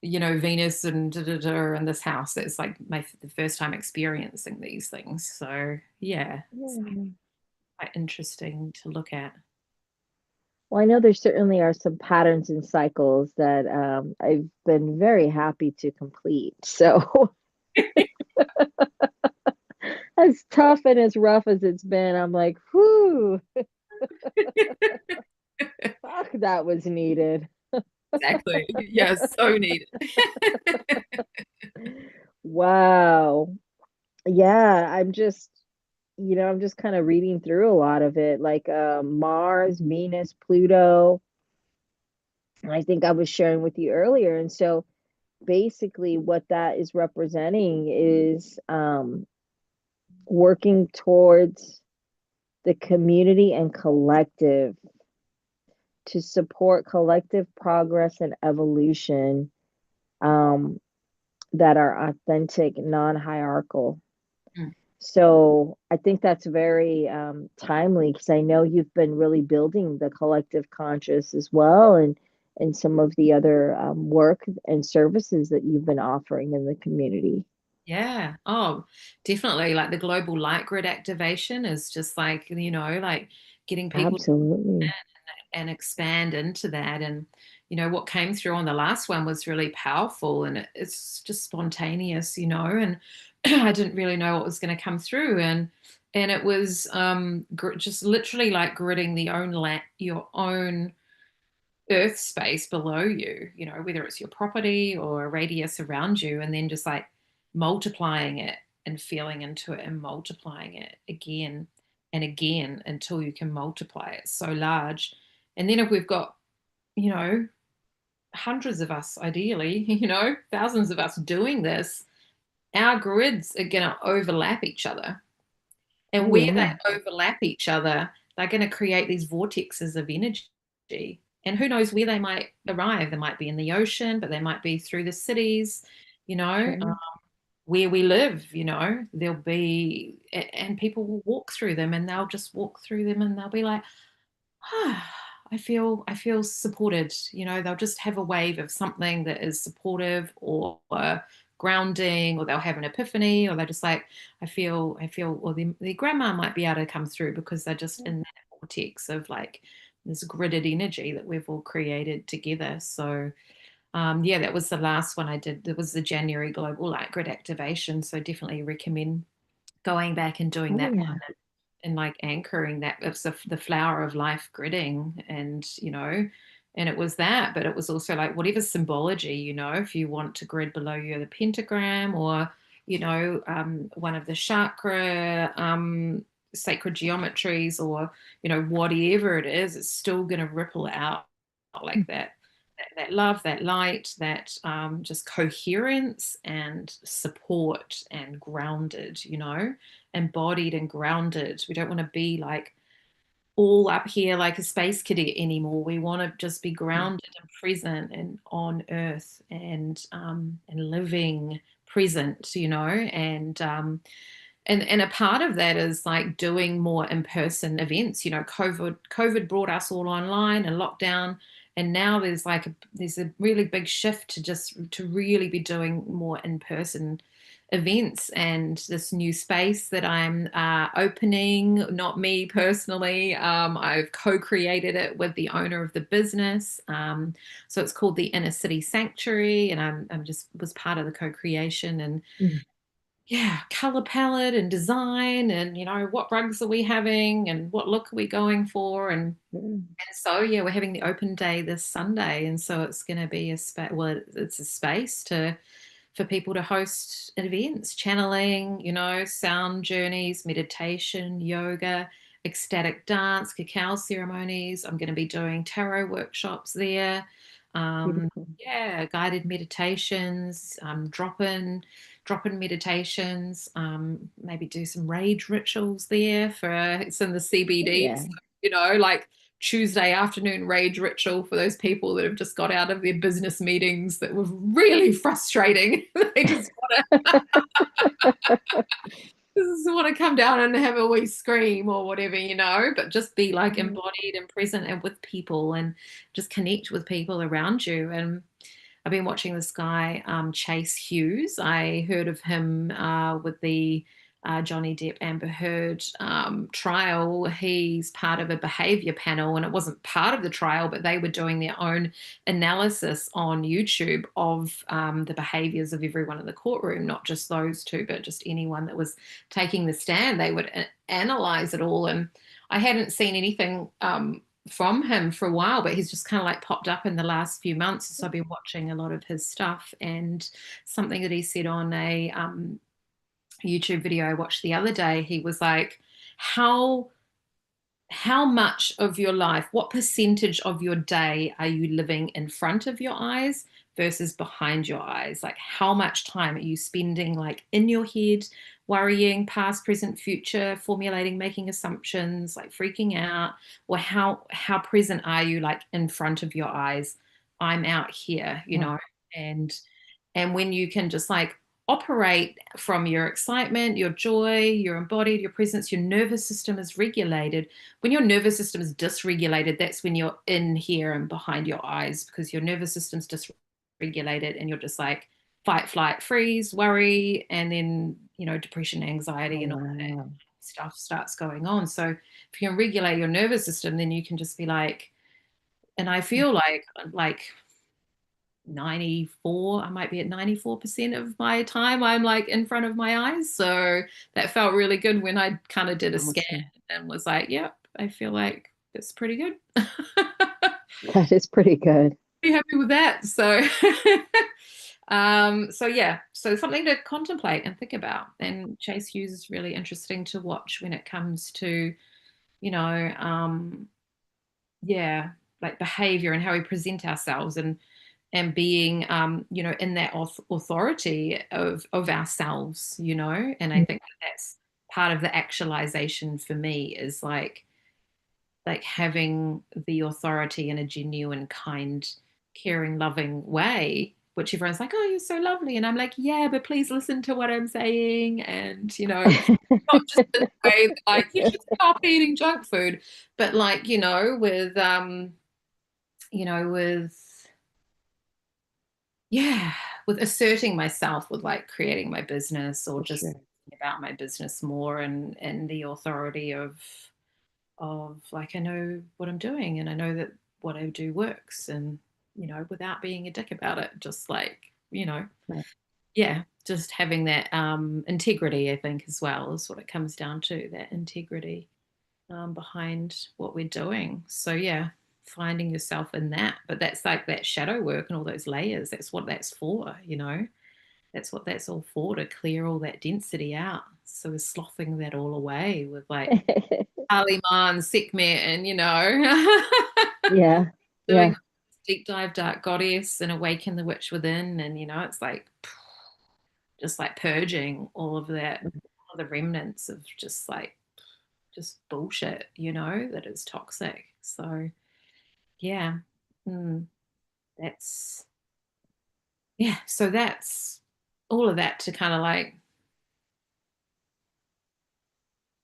Venus and da, da, da, in this house. It's like the first time experiencing these things. So yeah, it's Yeah. quite interesting to look at. Well, I know there certainly are some patterns and cycles that I've been very happy to complete. So, as tough and as rough as it's been, I'm like, whew, fuck, that was needed. Exactly. Yeah, so needed. Wow. Yeah, I'm just kind of reading through a lot of it, like Mars, Venus, Pluto. I think I was sharing with you earlier. And so basically what that is representing is working towards the community and collective to support collective progress and evolution um, that are authentic, non-hierarchical. Mm. So I think that's very timely because I know you've been really building the collective conscious as well, and some of the other work and services that you've been offering in the community. Yeah. Oh, definitely. Like the global light grid activation is just like, like getting people Absolutely. and expand into that. And, what came through on the last one was really powerful and it's just spontaneous, and I didn't really know what was going to come through. And it was just literally like gridding your own earth space below you, whether it's your property or a radius around you, and then just like multiplying it and feeling into it and multiplying it again and again until you can multiply it so large. And then if we've got, you know, hundreds of us, ideally, thousands of us doing this, our grids are going to overlap each other. And Oh where yeah. they overlap each other, they're going to create these vortexes of energy. And who knows where they might arrive? They might be in the ocean, but they might be through the cities, Right. where we live, there'll be, and people will walk through them and they'll just walk through them and they'll be like, ah, I feel supported. They'll just have a wave of something that is supportive or grounding, or they'll have an epiphany, or they're just like, I feel, or their grandma might be able to come through because they're just in that vortex of like this gridded energy that we've all created together. So yeah, that was the last one I did. That was the January Global Light Grid Activation. So definitely recommend going back and doing Oh that yeah. and like anchoring that. It's the flower of life gridding, and it was that, but it was also like whatever symbology, if you want to grid below you the pentagram or one of the chakra sacred geometries, or whatever it is, it's still going to ripple out like that love, that light, that just coherence and support and grounded, embodied and grounded. We don't want to be like all up here like a space cadet anymore. We want to just be grounded and present and on earth and living present, and a part of that is like doing more in-person events. COVID brought us all online and lockdown, and now there's a really big shift to really be doing more in-person events. And this new space that I'm opening, not me personally, I've co-created it with the owner of the business. So it's called the Inner City Sanctuary, and I'm just was part of the co-creation. And Mhm. yeah, color palette and design, and what rugs are we having and what look are we going for. And so yeah, we're having the open day this Sunday, and so it's going to be a space. Well, it's a space to for people to host events, channeling, sound journeys, meditation, yoga, ecstatic dance, cacao ceremonies. I'm going to be doing tarot workshops there. Um, Beautiful. yeah, guided meditations, drop in meditations, maybe do some rage rituals there for it's in the CBD. Yeah. So, like Tuesday afternoon rage ritual for those people that have just got out of their business meetings that were really frustrating. They just want to come down and have a wee scream or whatever, but just be like Mm. embodied and present and with people and just connect with people around you. And I've been watching this guy, Chase Hughes. I heard of him with the Johnny Depp Amber Heard trial. He's part of a behavior panel, and it wasn't part of the trial, but they were doing their own analysis on YouTube of the behaviors of everyone in the courtroom, not just those two, but just anyone that was taking the stand. They would analyze it all. And I hadn't seen anything from him for a while, but he's just kind of like popped up in the last few months. So I've been watching a lot of his stuff, and something that he said on a YouTube video I watched the other day, he was like, how how much of your life, what percentage of your day are you living in front of your eyes versus behind your eyes? Like, how much time are you spending like in your head, worrying, past, present, future, formulating, making assumptions, like freaking out? Or how present are you like in front of your eyes? I'm out here, Mm. and when you can just like operate from your excitement, your joy, your embodied, your presence, your nervous system is regulated. When your nervous system is dysregulated, that's when you're in here and behind your eyes, because your nervous system's dysregulated and you're just like fight, flight, freeze, worry, and then, depression, Oh, anxiety, and all that wow. stuff starts going on. So if you can regulate your nervous system, then you can just be like, and I feel like 94, I might be at 94% of my time I'm like in front of my eyes. So that felt really good when I kind of did a scan Awesome. and was like, yep, I feel like it's pretty good. That is pretty good. Pretty happy with that. So so yeah, so something to contemplate and think about. And Chase Hughes is really interesting to watch when it comes to, you know, um, yeah, like behavior and how we present ourselves, and being in that authority of ourselves, and I Mm. think that that's part of the actualization for me, is like having the authority in a genuine, kind, caring, loving way, which everyone's like, oh, you're so lovely, and I'm like, yeah, but please listen to what I'm saying, and not just in a way that, like, you should stop eating junk food, but like, with yeah, with asserting myself, with like creating my business, or For just sure. about my business more, and the authority of like, I know what I'm doing, and I know that what I do works, and without being a dick about it, just like, Right. yeah, just having that integrity, I think, as well, is what it comes down to, that integrity behind what we're doing. So yeah, finding yourself in that. But that's like that shadow work and all those layers. That's what that's for. That's what that's all for, to clear all that density out. So we're sloughing that all away with like Aliman, Sekhmet, and Yeah. doing Yeah. deep dive Dark Goddess and Awaken the Witch Within. And it's like just like purging all of that, all of the remnants of just bullshit, that is toxic. So yeah, mm, that's yeah. So that's all of that to kind of like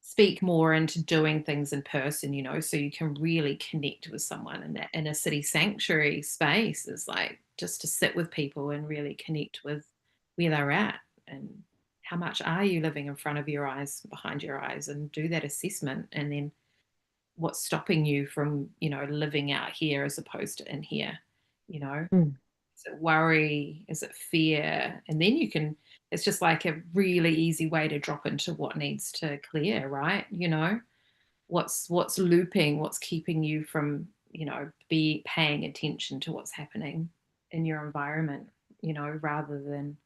speak more into doing things in person, so you can really connect with someone in that inner city sanctuary space, is like just to sit with people and really connect with where they're at, and how much are you living in front of your eyes, behind your eyes, and do that assessment, and then what's stopping you from living out here as opposed to in here. you know Mm. is it worry, is it fear? And then you can, it's just like a really easy way to drop into what needs to clear, right? What's looping, what's keeping you from be paying attention to what's happening in your environment, rather than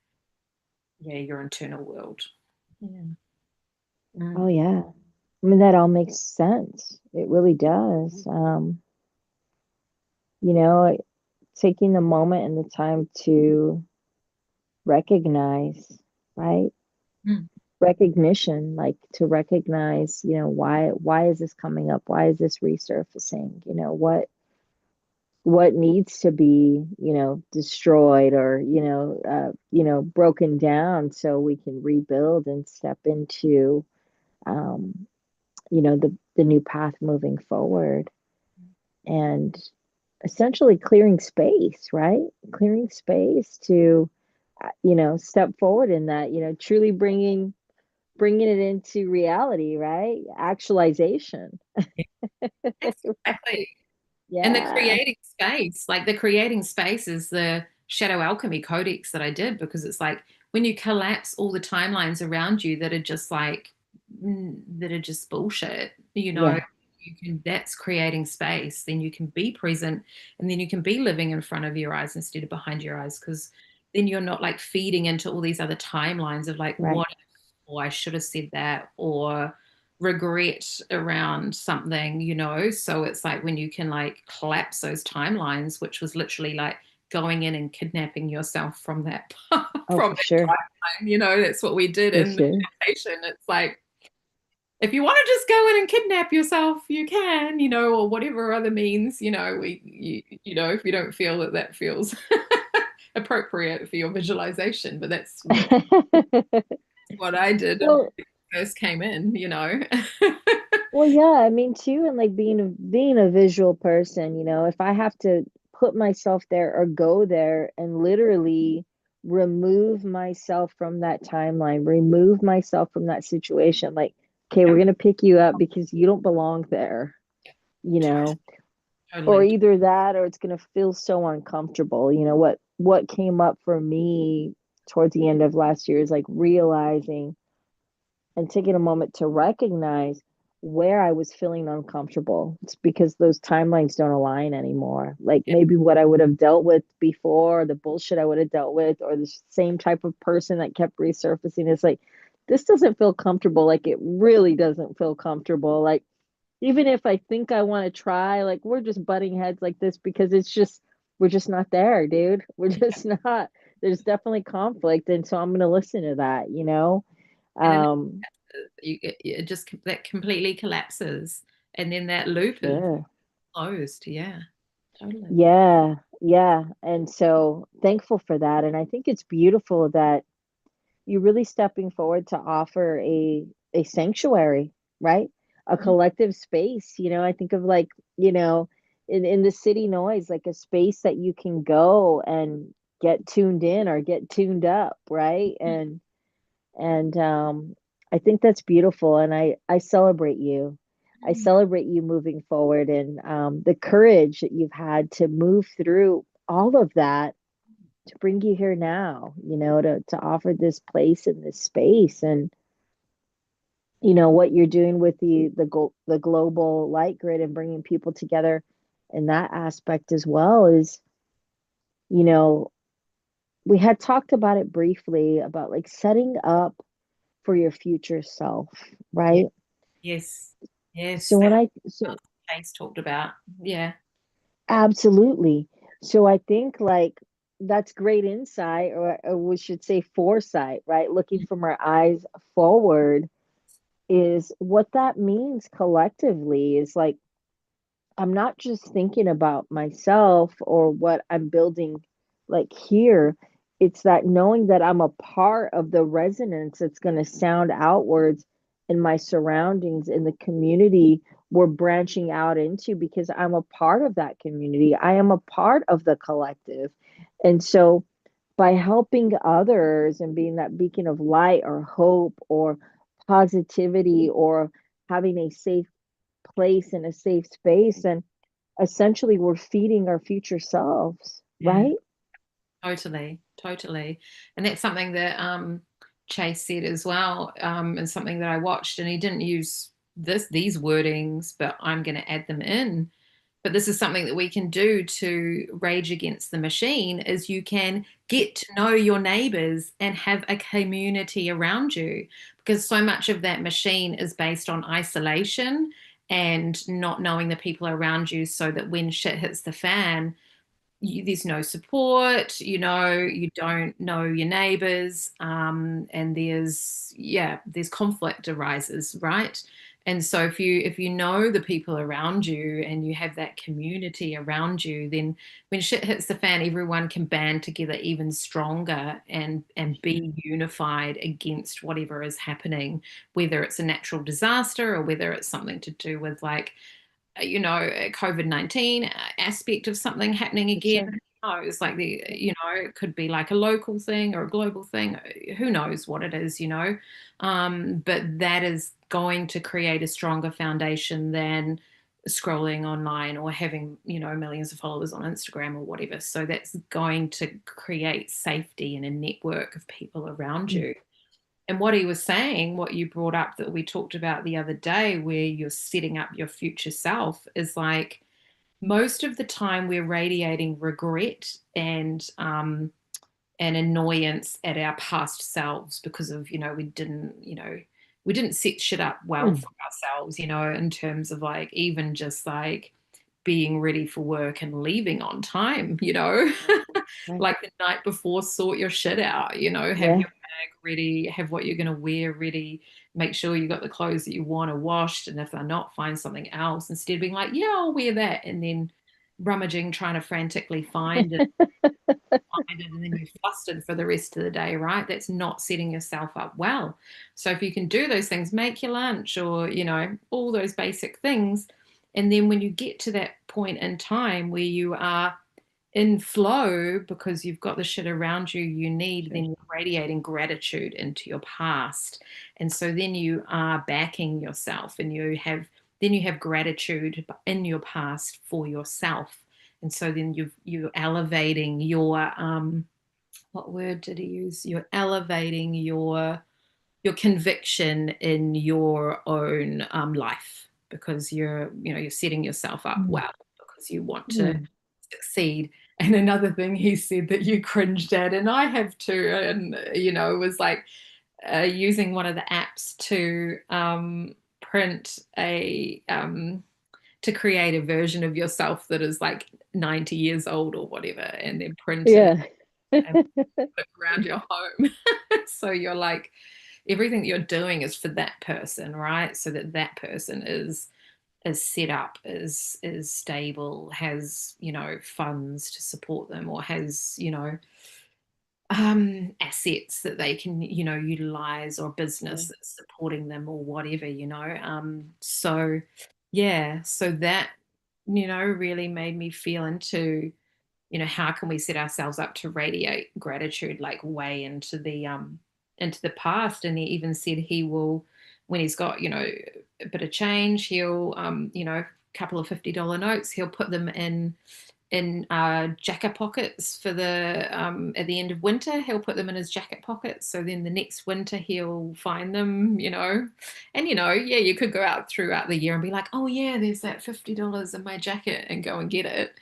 yeah, your internal world. Yeah. Oh Mm. yeah. I mean, that all makes sense. It really does. You know, taking the moment and the time to recognize, right? Mm. Recognition, like to recognize, why is this coming up? Why is this resurfacing? What needs to be, destroyed or, broken down so we can rebuild and step into, um, the new path moving forward. And essentially clearing space, right? Clearing space to, step forward in that, truly bringing it into reality, right? Actualization. Exactly. And the Yeah. creating space, like the creating space is the shadow alchemy codex that I did, because it's like when you collapse all the timelines around you that are just like that are just bullshit, Yeah. you can, that's creating space. Then you can be present, and then you can be living in front of your eyes instead of behind your eyes, because then you're not like feeding into all these other timelines of like Right. what, or I should have said that, or regret around something, So it's like when you can like collapse those timelines, which was literally like going in and kidnapping yourself from that Oh, from for that sure. timeline, that's what we did For in sure. meditation. It's like if you want to just go in and kidnap yourself, you can, or whatever other means, if you don't feel that that feels appropriate for your visualization, but that's what I did when Well, I first came in. well, yeah, I mean too, and like being a visual person, if I have to put myself there or go there and literally remove myself from that timeline, remove myself from that situation, like, okay, we're Yep, gonna pick you up because you don't belong there, you totally, know, or totally. either that or it's gonna feel so uncomfortable. What came up for me towards the end of last year is like realizing and taking a moment to recognize where I was feeling uncomfortable. It's because those timelines don't align anymore. Like Yeah, maybe what I would have dealt with before, the bullshit I would have dealt with, or the same type of person that kept resurfacing. It's like, this doesn't feel comfortable. Like it really doesn't feel comfortable. Like even if I think I want to try, like we're just butting heads like this because we're just not there, dude. We're just not. There's definitely conflict. And so I'm going to listen to that. and then Um, it just that completely collapses, and then that loop is Sure. closed. Yeah, totally. Yeah, yeah. And so thankful for that. And I think it's beautiful that you're really stepping forward to offer a sanctuary, right? A Mhm. collective space. I think of like, you know, in the city noise, like a space that you can go and get tuned in or get tuned up, right? And I think that's beautiful, and I celebrate you. I celebrate you moving forward and the courage that you've had to move through all of that to bring you here now, to offer this place and this space. And what you're doing with the global light grid and bringing people together in that aspect as well is, you know we had talked about it briefly about like setting up for your future self, Yeah. right? Yes. Yes. So when That I so Case talked about. Yeah. absolutely. So I think like that's great insight, or we should say foresight, right? Looking from our eyes forward is what that means collectively is like I'm not just thinking about myself or what I'm building like here. It's that knowing that I'm a part of the resonance that's going to sound outwards in my surroundings, in the community we're branching out into, because I'm a part of that community. I am a part of the collective. And so by helping others and being that beacon of light or hope or positivity or having a safe place and a safe space, and essentially we're feeding our future selves, Yeah. right? Totally. Totally. And that's something that Chase said as well, and something that I watched, and he didn't use these wordings, but I'm going to add them in. But this is something that we can do to rage against the machine is you can get to know your neighbors and have a community around you, because so much of that machine is based on isolation and not knowing the people around you, so that when shit hits the fan, there's no support, you don't know your neighbors, and there's conflict arises, right? And so if you know the people around you and you have that community around you, then when shit hits the fan, everyone can band together even stronger and be unified against whatever is happening, whether it's a natural disaster or whether it's something to do with like a COVID-19 aspect of something happening For again. sure. Who knows? Like it could be like a local thing or a global thing. Who knows what it is? But that is going to create a stronger foundation than scrolling online or having, millions of followers on Instagram or whatever. So that's going to create safety and a network of people around Mm. you. And what he was saying, what you brought up that we talked about the other day, where you're setting up your future self, is like most of the time we're radiating regret and annoyance at our past selves because of we didn't set shit up well Mm. for ourselves, in terms of like even just like being ready for work and leaving on time, Right. Right. like the night before, sort your shit out, have Yeah. your bag ready, have what you're going to wear ready, make sure you got the clothes that you want to washed. And if they're not, find something else instead of being like, yeah, I'll wear that. And then rummaging, trying to frantically find it, and then you're flustered for the rest of the day, right? That's not setting yourself up well. So if you can do those things, make your lunch or, all those basic things. And then when you get to that point in time where you are in flow because you've got the shit around you you need, Sure. then you're radiating gratitude into your past. And so then you are backing yourself and you have gratitude in your past for yourself. And so then you're elevating your what word did he use? You're elevating your conviction in your own life, because you're setting yourself up Mm. well because you want to Mm. succeed. And another thing he said that you cringed at, and I have too, and was like using one of the apps to print to create a version of yourself that is like 90 years old or whatever, and then print it Yeah. and put it around your home. So you're like, everything that you're doing is for that person, right? So that that person is set up, is stable, has funds to support them, or has assets that they can utilize, or business Sure. that's supporting them or whatever. So yeah, so that really made me feel into how can we set ourselves up to radiate gratitude like way into the past. And he even said he will, when he's got a bit of change, he'll a couple of $50 notes, he'll put them in jacket pockets for the at the end of winter. He'll put them in his jacket pockets, so then the next winter he'll find them, and yeah, you could go out throughout the year and be like, oh yeah, there's that $50 in my jacket, and go and get it.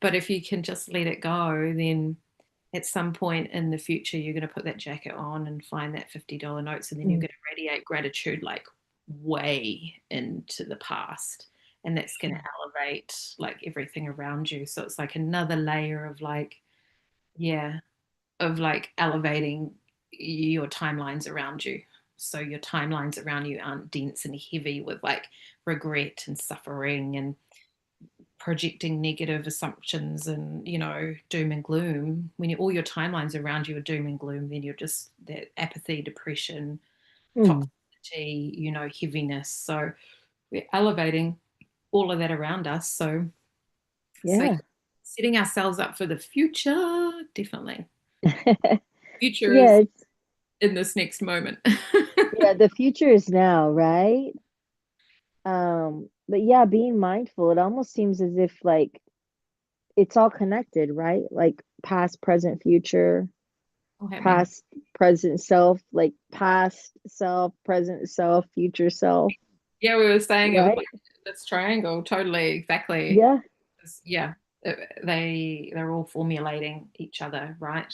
But if you can just let it go, then at some point in the future you're going to put that jacket on and find that $50 notes, and then you're Mm. going to radiate gratitude like way into the past, and that's going to Sure. elevate like everything around you. So it's like another layer of like, yeah, of like elevating your timelines around you, so your timelines around you aren't dense and heavy with like regret and suffering and projecting negative assumptions and doom and gloom. When all your timelines around you are doom and gloom, then you're just that apathy, depression, Mm. toxicity, heaviness. So we're elevating all of that around us. So Yeah. setting ourselves up for the future, definitely. Future Yeah, is it's in this next moment. yeah, the future is now, right? But yeah, being mindful, it almost seems as if like it's all connected, right? Like past, present, future, All happening. past, present self, like past self, present self, future self, Yeah, we were saying it was right? like this triangle, totally, exactly. Yeah. Yeah, they're all formulating each other, right?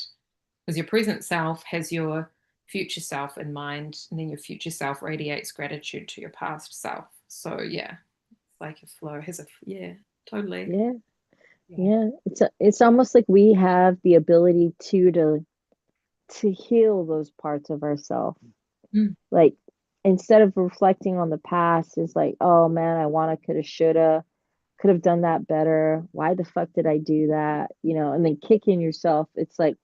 Because your present self has your future self in mind, and then your future self radiates gratitude to your past self. So yeah, it's like a flow. Has a yeah, totally. Yeah. Yeah. Yeah. It's almost like we have the ability to heal those parts of ourselves. Mm. Like instead of reflecting on the past, it's like, oh man, I wanna, coulda, shoulda, could have done that better. Why the fuck did I do that? And then kicking yourself. It's like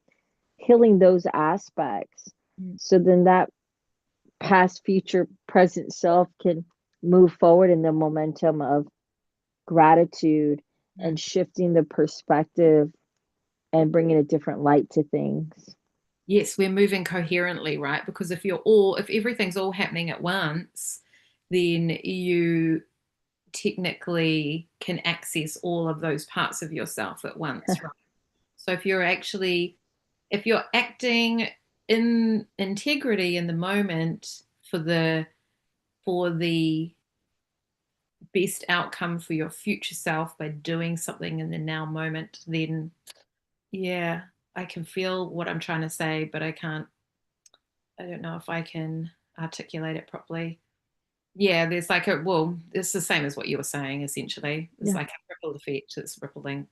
healing those aspects. Mm. So then that past, future, present self can move forward in the momentum of gratitude and Mm. shifting the perspective and bringing a different light to things. Yes, we're moving coherently, right? Because if everything's all happening at once, then you technically can access all of those parts of yourself at once, right? So if you're acting in integrity in the moment for the best outcome for your future self by doing something in the now moment, then yeah, I can feel what I'm trying to say, but I don't know if I can articulate it properly. Yeah, there's like it's the same as what you were saying, essentially. It's Yeah, like a ripple effect. It's rippling,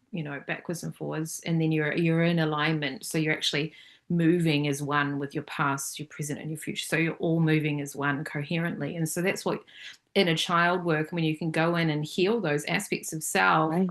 backwards and forwards. And then you're in alignment. So you're actually moving as one with your past, your present, and your future. So you're all moving as one coherently. And so that's what inner child work, when you can go in and heal those aspects of self, right,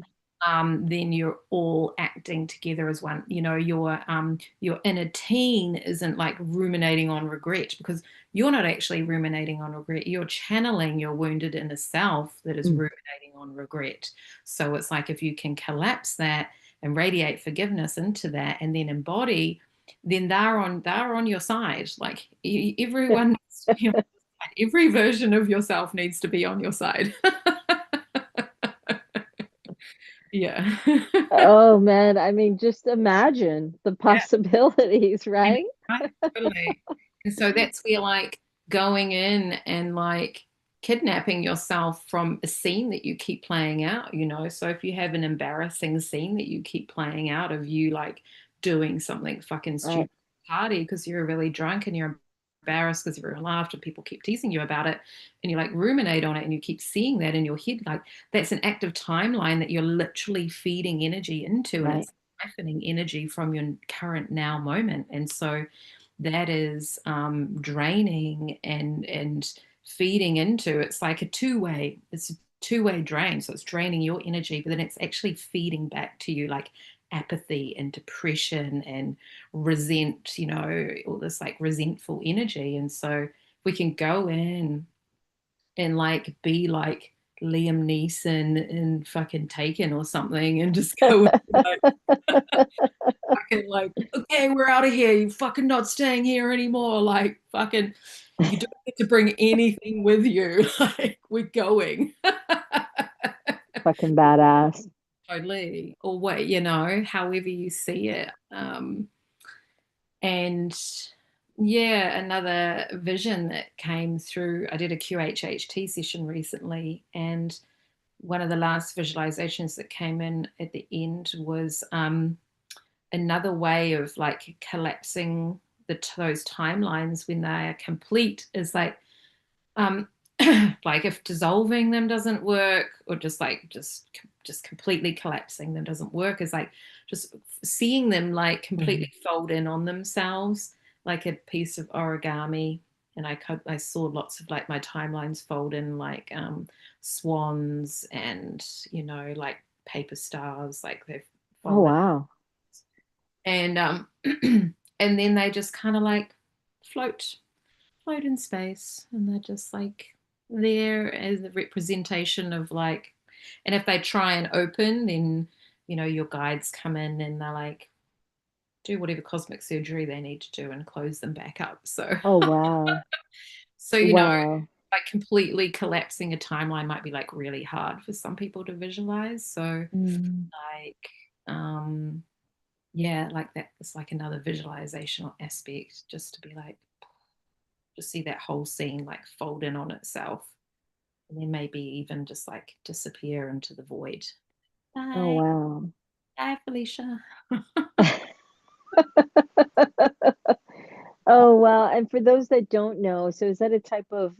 then you're all acting together as one. Your inner teen isn't like ruminating on regret, because you're not actually ruminating on regret. You're channeling your wounded inner self that is mm, ruminating on regret. So it's like if you can collapse that and radiate forgiveness into that, and then embody, then they're on your side. Like everyone needs to be on your side. Every version of yourself needs to be on your side. Yeah. oh man, I mean, just imagine the Yeah. possibilities, I know, right? right? Totally. And so that's where like going in and like kidnapping yourself from a scene that you keep playing out. So if you have an embarrassing scene that you keep playing out of you like doing something fucking Right, stupid at a party because you're really drunk and you're embarrassed because everyone laughed and people keep teasing you about it, and you like ruminate on it and you keep seeing that in your head, like that's an active timeline that you're literally feeding energy into, and right, it's siphoning energy from your current now moment. And so that is draining and feeding into. It's like it's a two-way drain. So it's draining your energy, but then it's actually feeding back to you like apathy and depression and all this like resentful energy. And so if we can go in and like be like Liam Neeson in fucking Taken or something, and just go in, like fucking like, okay, we're out of here. You fucking not staying here anymore. Like fucking, you don't get to bring anything with you. Like we're going. fucking badass. Totally. Or what, however you see it. And yeah, another vision that came through. I did a QHHT session recently, and one of the last visualizations that came in at the end was another way of like collapsing those timelines when they are complete is like um like if dissolving them doesn't work, or just completely collapsing them doesn't work, is like just seeing them like Mhm. completely fold in on themselves like a piece of origami. And I saw lots of like my timelines fold in like swans and like paper stars, like they've Oh folded. wow. And and then they just kind of like float float in space, and they're just like there as the representation of like. And if they try and open, then your guides come in and they're like do whatever cosmic surgery they need to do and close them back up. So Oh wow. so Wow. like completely collapsing a timeline might be like really hard for some people to visualize. So Mm. like um yeah, like that, it's like another visualizational aspect, just to be like, just see that whole scene like fold in on itself, and then maybe even just like disappear into the void. Oh, Bye. wow. Bye, Felicia. Oh, wow. And for those that don't know, so is that a type of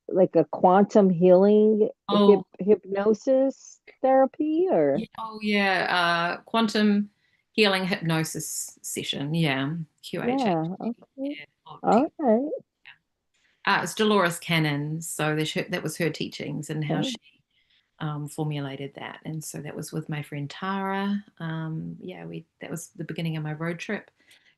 like a quantum healing Oh, hypnosis therapy or? oh yeah. Quantum healing hypnosis session. Yeah. QHH. Yeah, okay. Yeah. Oh, All right. it's Dolores Cannon. So that was her teachings and how she Oh, formulated that. And so that was with my friend Tara. Yeah, we that was the beginning of my road trip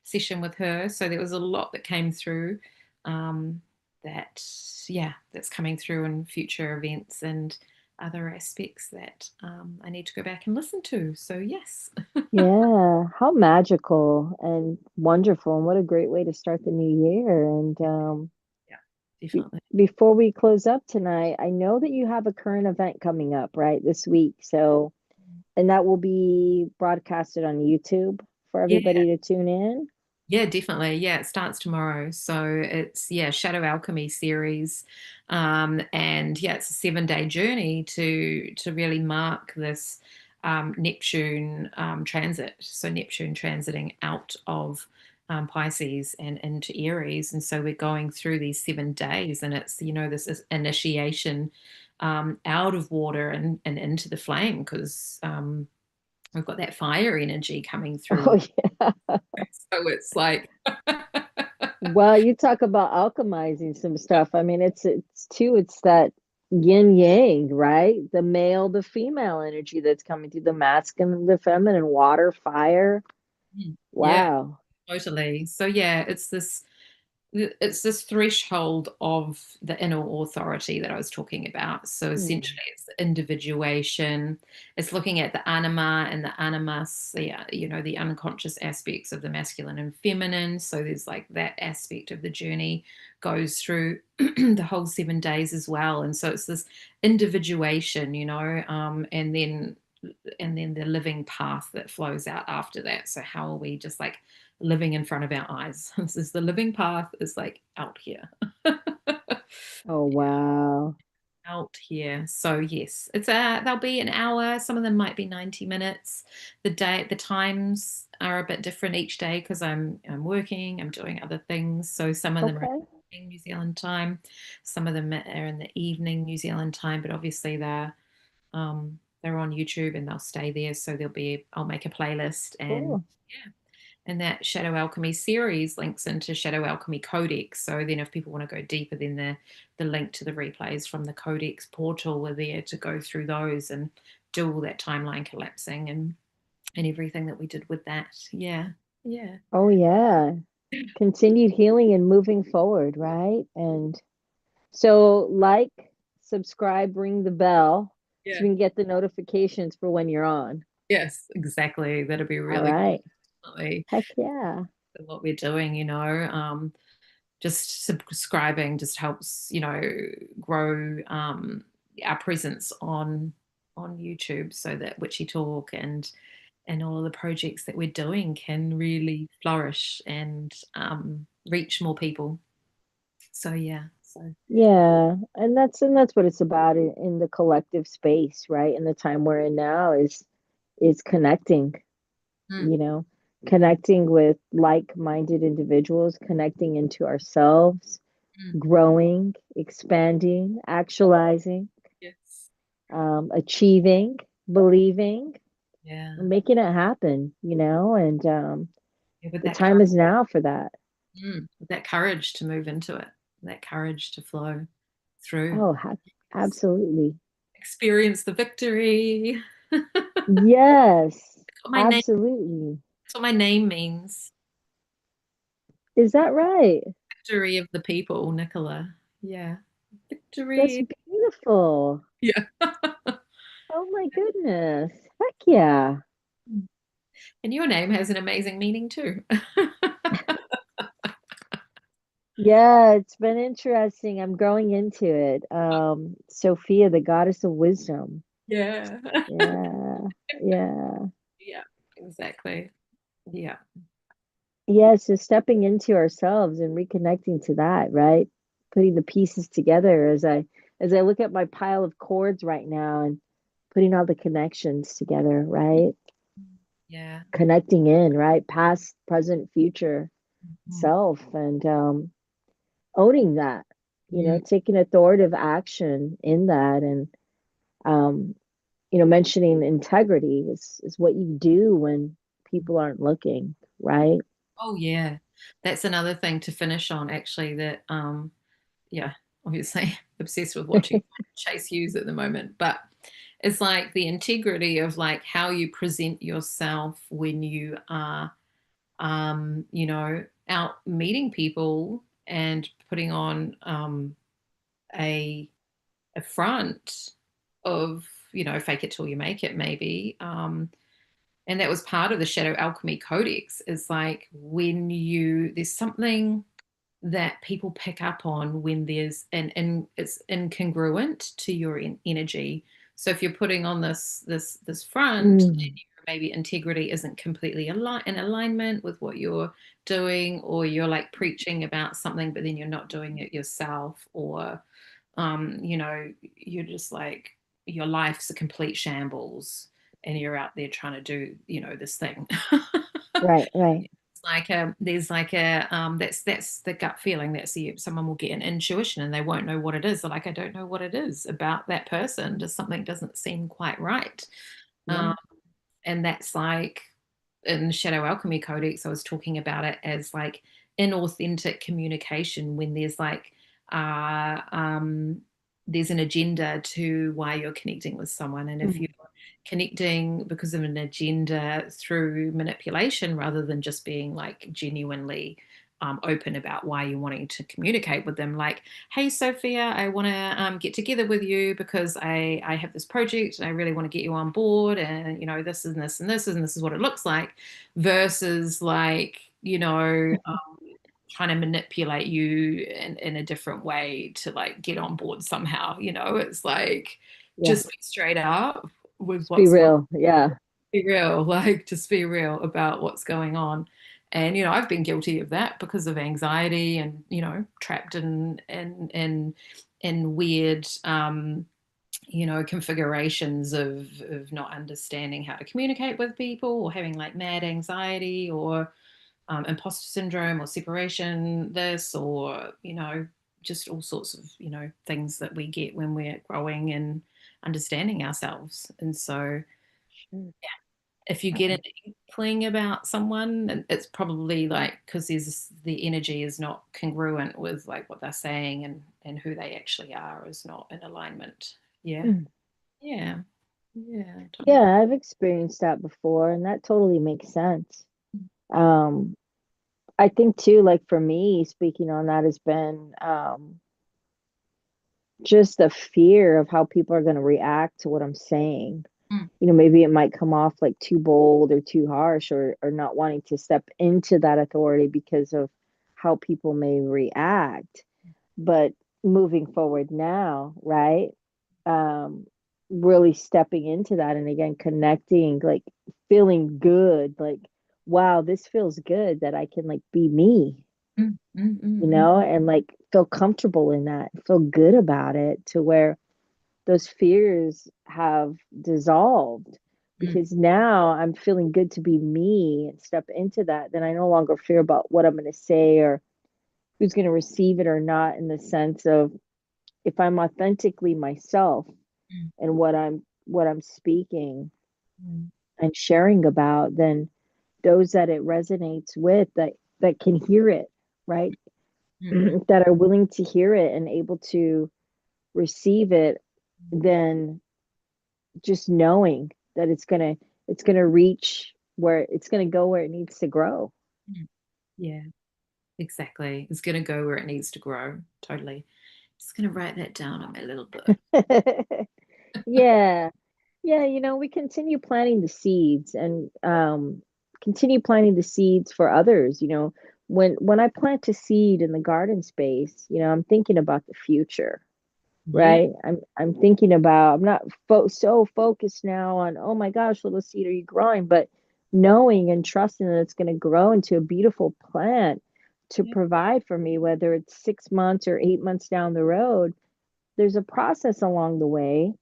session with her. So there was a lot that came through um, that, yeah, that's coming through in future events and other aspects that I need to go back and listen to. So, yes. yeah. How magical and wonderful, and what a great way to start the new year. And Yeah, definitely. before we close up tonight, I know that you have a current event coming up, right, this week. So, and that will be broadcasted on YouTube for Yeah. everybody to tune in. Yeah, definitely. Yeah, it starts tomorrow. So it's yeah, Shadow Alchemy series. And yeah, it's a 7-day journey to really mark this Neptune transit. So Neptune transiting out of Pisces and into Aries. And so we're going through these 7 days and it's, this is initiation out of water and into the flame because we've got that fire energy coming through. Oh, yeah. So it's like Well, you talk about alchemizing some stuff. I mean, it's that yin yang, right? The male, the female energy that's coming through the masculine, the feminine, water, fire. yeah, Wow. totally. So yeah, it's this threshold of the inner authority that I was talking about. So Hmm. essentially, it's the individuation. It's looking at the anima and the animus, the unconscious aspects of the masculine and feminine. So there's like that aspect of the journey goes through the whole 7 days as well. And so it's this individuation, and then the living path that flows out after that. So how are we just like living in front of our eyes? This is the living path is like out here. Oh, wow. Out here. So yes, they'll be an hour. Some of them might be 90 minutes. The times are a bit different each day because I'm working, I'm doing other things. So some of them are Okay. in New Zealand time, some of them are in the evening New Zealand time, but obviously they're on YouTube and they'll stay there. So I'll make a playlist and Cool. yeah. And that Shadow Alchemy series links into Shadow Alchemy Codex. So then if people want to go deeper, then the link to the replays from the Codex portal are there to go through those and do all that timeline collapsing and everything that we did with that. Yeah. Yeah. Oh, yeah. Continued healing and moving forward, right? And so, like, subscribe, ring the bell so Yeah. we can get the notifications for when you're on. Yes, exactly. That'd be All really right. definitely Heck yeah. what we're doing. Just subscribing just helps grow our presence on YouTube so that Witchy Talk and all of the projects that we're doing can really flourish and reach more people. So yeah, so Yeah. And that's what it's about in the collective space, right? In the time we're in now is connecting, mm, you know, yeah, connecting with like-minded individuals, connecting into ourselves, mm, growing, expanding, actualizing, yes, achieving, believing, yeah. making it happen, and Yeah, with the that time is now for that. with that courage to move into it, that courage to flow through. Oh, Yes. absolutely. Experience the victory. Yes, what my name absolutely. That's what my name means. Is that right? Victory of the people, Nicola. Yeah. That's Victory. beautiful. Yeah. Oh my goodness. Heck yeah. And your name has an amazing meaning too. Yeah, it's been interesting. I'm growing into it. Sophia, the goddess of wisdom. Yeah. Yeah, yeah. Yeah, exactly. Yeah. Yeah, so stepping into ourselves and reconnecting to that, right? Putting the pieces together as I look at my pile of cords right now, putting all the connections together, right? Yeah. Connecting in, right? Past, present, future Mm, self, and owning that, mm. taking authoritative action in that. And, um, mentioning integrity is what you do when people aren't looking, right? Oh yeah. That's another thing to finish on actually that yeah, obviously obsessed with watching Chase Hughes at the moment, but it's like the integrity of like how you present yourself when you are out meeting people and putting on a a front of, fake it till you make it maybe. And that was part of the Shadow Alchemy Codex, is like when there's something that people pick up on when there's and it's incongruent to your energy. So if you're putting on this front, Mm, maybe integrity isn't completely in alignment with what you're doing, or you're like preaching about something but then you're not doing it yourself, or you're just like your life's a complete shambles and you're out there trying to do this thing. right, right. Like there's like a that's the gut feeling. Someone will get an intuition and they won't know what it is. They're like, I don't know what it is about that person, just something doesn't seem quite right. Yeah. um, and that's like in Shadow Alchemy Codex, I was talking about it as like inauthentic communication, when uh, um, there's an agenda to why you're connecting with someone. And if you're Mm, connecting because of an agenda through manipulation rather than just being like genuinely open about why you're wanting to communicate with them, like, hey Sophia, I want to get together with you because I have this project and I really want to get you on board, and this and this and this and this is what it looks like, versus like trying to manipulate you in a different way to like get on board somehow. It's like, yeah. just be straight up with Just be what's going, real. Yeah. be real, like just be real about what's going on. And I've been guilty of that because of anxiety and trapped in weird configurations of not understanding how to communicate with people, or having like mad anxiety, or imposter syndrome, or separation this, or just all sorts of things that we get when we're growing and understanding ourselves. And so Sure. if you get an inkling about someone, it's probably like because the energy is not congruent with like what they're saying, and who they actually are is not in alignment. Yeah. Mm. Yeah. Yeah, totally. Yeah, I've experienced that before, and that totally makes sense. Um, I think too, like for me, speaking on that has been just the fear of how people are going to react to what I'm saying. Mm, Maybe it might come off like too bold or too harsh, or not wanting to step into that authority because of how people may react. But moving forward now, right? Um, really stepping into that, and again connecting, like feeling good, like wow, this feels good that I can like be me, mm, mm, mm, mm, and like feel comfortable in that, feel good about it, to where those fears have dissolved, mm, because now I'm feeling good to be me and step into that. Then I no longer fear about what I'm going to say or who's going to receive it or not, in the sense of if I'm authentically myself mm, and what I'm speaking mm, and sharing about, then those that it resonates with, that can hear it, right? mm, mm, That are willing to hear it and able to receive it, then just knowing that it's gonna reach where it's gonna go, where it needs to grow. mm. Yeah, exactly. It's going to go where it needs to grow. Totally. Just going to write that down on my little book. Yeah. Yeah, we continue planting the seeds, and continue planting the seeds for others. When I plant a seed in the garden space, I'm thinking about the future, Yeah. right? I'm thinking about, I'm not so focused now on, oh my gosh, little seed, are you growing? But knowing and trusting that it's going to grow into a beautiful plant to Yeah. provide for me, whether it's 6 months or 8 months down the road. There's a process along the way,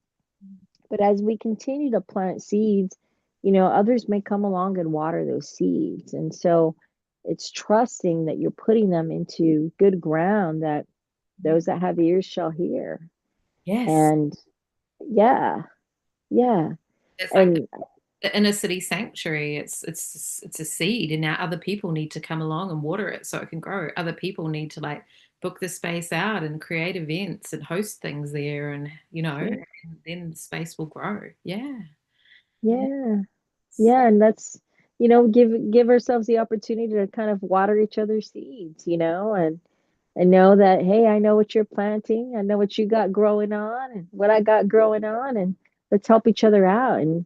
But as we continue to plant seeds, you know, others may come along and water those seeds. And so it's trusting that you're putting them into good ground that those that have ears shall hear. Yes. And yeah, yeah. It's like And the inner city sanctuary. It's a seed, and now other people need to come along and water it so it can grow. Other people need to like book the space out and create events and host things there, and yeah, and then the space will grow. Yeah, yeah. yeah, yeah. And that's, you know, give ourselves the opportunity to kind of water each other's seeds, you know, and know that, hey, I know what you're planting. I know what you got growing on and what I got growing on. And let's help each other out and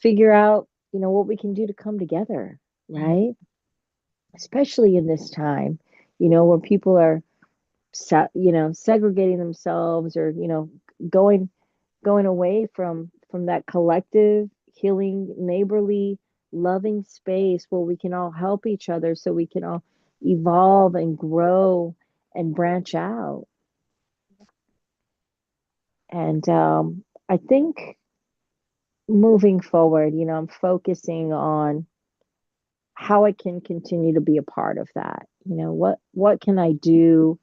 figure out, you know, what we can do to come together, Mm, right? Especially in this time, you know, where people are, you know, segregating themselves or, you know, going going away from that collective, healing, neighborly, loving space where we can all help each other so we can all evolve and grow and branch out. And I think moving forward, you know, I'm focusing on how I can continue to be a part of that. You know, what can I do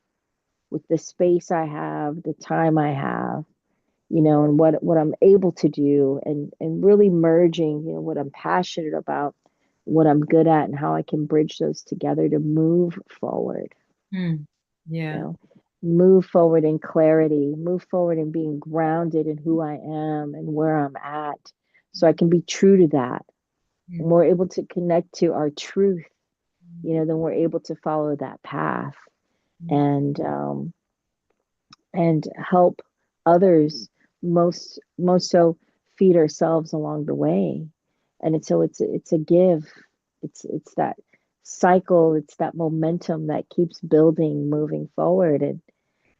with the space I have, the time I have, you know, and what I'm able to do, and really merging, you know, what I'm passionate about, what I'm good at, and how I can bridge those together to move forward. mm. You Yeah. know, move forward in clarity, move forward in being grounded in who I am and where I'm at, so I can be true to that. Mm, And we're able to connect to our truth, mm, you know, then we're able to follow that path mm, and help others, most so feed ourselves along the way. And it's a give. It's that cycle, it's that momentum that keeps building, moving forward. And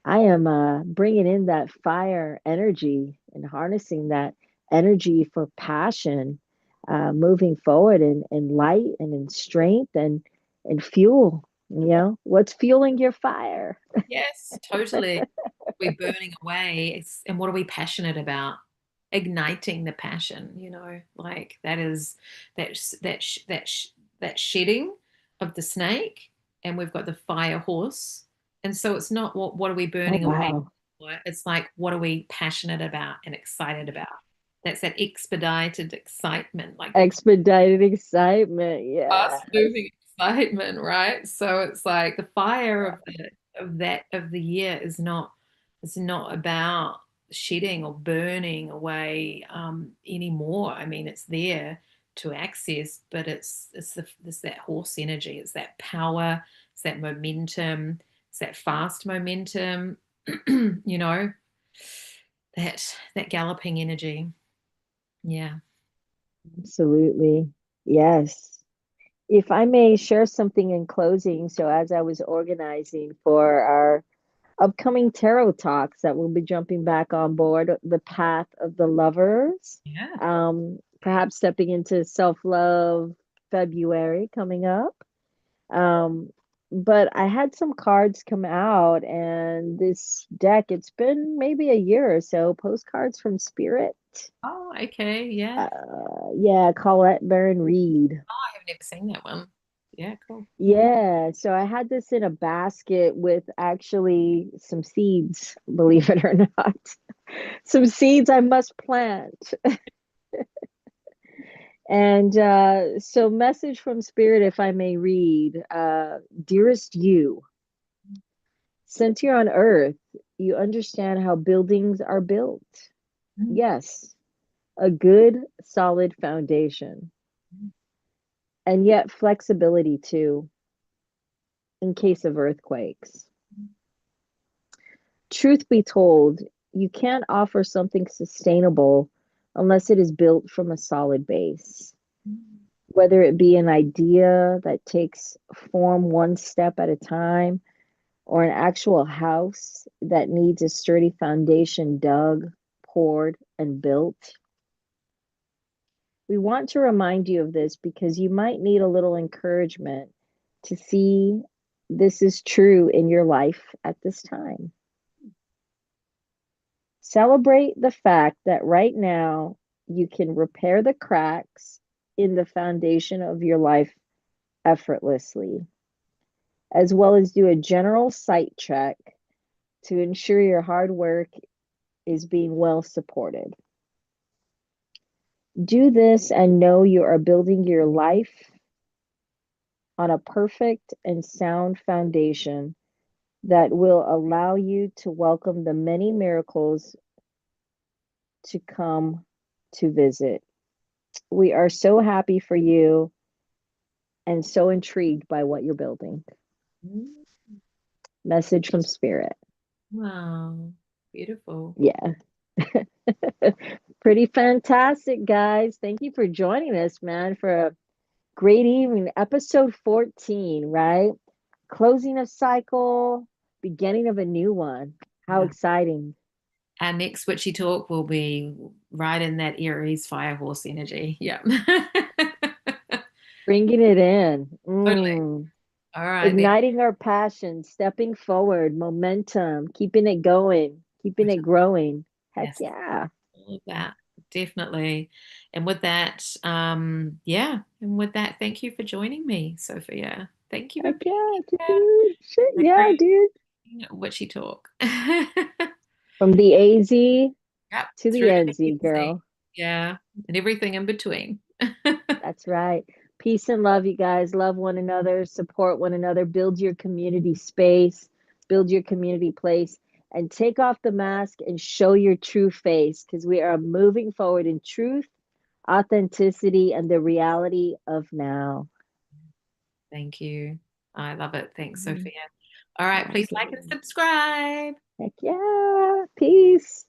I am bringing in that fire energy and harnessing that energy for passion, moving forward in light and in strength and fuel. You know, what's fueling your fire? yes, totally. We're burning away. And what are we passionate about? Igniting the passion, like that is that shedding of the snake, and we've got the fire horse. And so it's not what are we Oh, burning away wow. for? It's like what are we passionate about and excited about? That's that expedited excitement, like that Expedited excitement. fast Yes. moving excitement, right? So it's like the fire of the year is not, it's not about shedding or burning away anymore. I mean, it's there to access, but it's that horse energy, it's that power, it's that momentum, it's that fast momentum, you know, that galloping energy. Yeah. Absolutely. Yes. If I may share something in closing, so as I was organizing for our upcoming tarot talks that will be jumping back on board, the path of the lovers, Yeah. perhaps stepping into self-love February coming up. Um, but I had some cards come out, and this deck, it's been maybe a year or so, postcards from Spirit. Oh, okay. Yeah. Yeah, Colette Baron Reed. Oh, I have never seen that one. Yeah, cool. Yeah, so I had this in a basket with actually some seeds, believe it or not. Some seeds I must plant. And so, message from Spirit, if I may read, dearest you, since you're on Earth, you understand how buildings are built. Mm, Yes, a good, solid foundation, and yet flexibility too, in case of earthquakes. Truth be told, you can't offer something sustainable unless it is built from a solid base. mm, Whether it be an idea that takes form one step at a time, or an actual house that needs a sturdy foundation dug, poured, and built. We want to remind you of this because you might need a little encouragement to see this is true in your life at this time. Celebrate the fact that right now you can repair the cracks in the foundation of your life effortlessly, as well as do a general site check to ensure your hard work is being well supported. Do this and know you are building your life on a perfect and sound foundation that will allow you to welcome the many miracles to come to visit. We are so happy for you and so intrigued by what you're building. Mm. Message from Spirit. Wow, beautiful. Yeah. Pretty fantastic, guys. Thank you for joining us, man, for a great evening. Episode 14, right? Closing a cycle, beginning of a new one. How Yeah. exciting. Our next witchy talk will be right in that Aries fire horse energy. Yeah. Bringing it in. Totally. All right then. Igniting our passion, stepping forward, momentum, keeping it going, keeping it growing. Heck Yes, yeah. all of that. Definitely. And with that, yeah. And with that, thank you for joining me, Sophia. Thank you for Heck being yeah, here. dude. Shit, A yeah, great dude. witchy talk. From the AZ Yep, to the through to NZ, the easy. girl. Yeah, and everything in between. That's right. Peace and love, you guys. Love one another, support one another, build your community space, build your community place, and take off the mask and show your true face because we are moving forward in truth, authenticity, and the reality of now. Thank you. I love it. Thanks, Mhm. Sophia. All right, please like and Absolutely. subscribe. Heck yeah. Peace.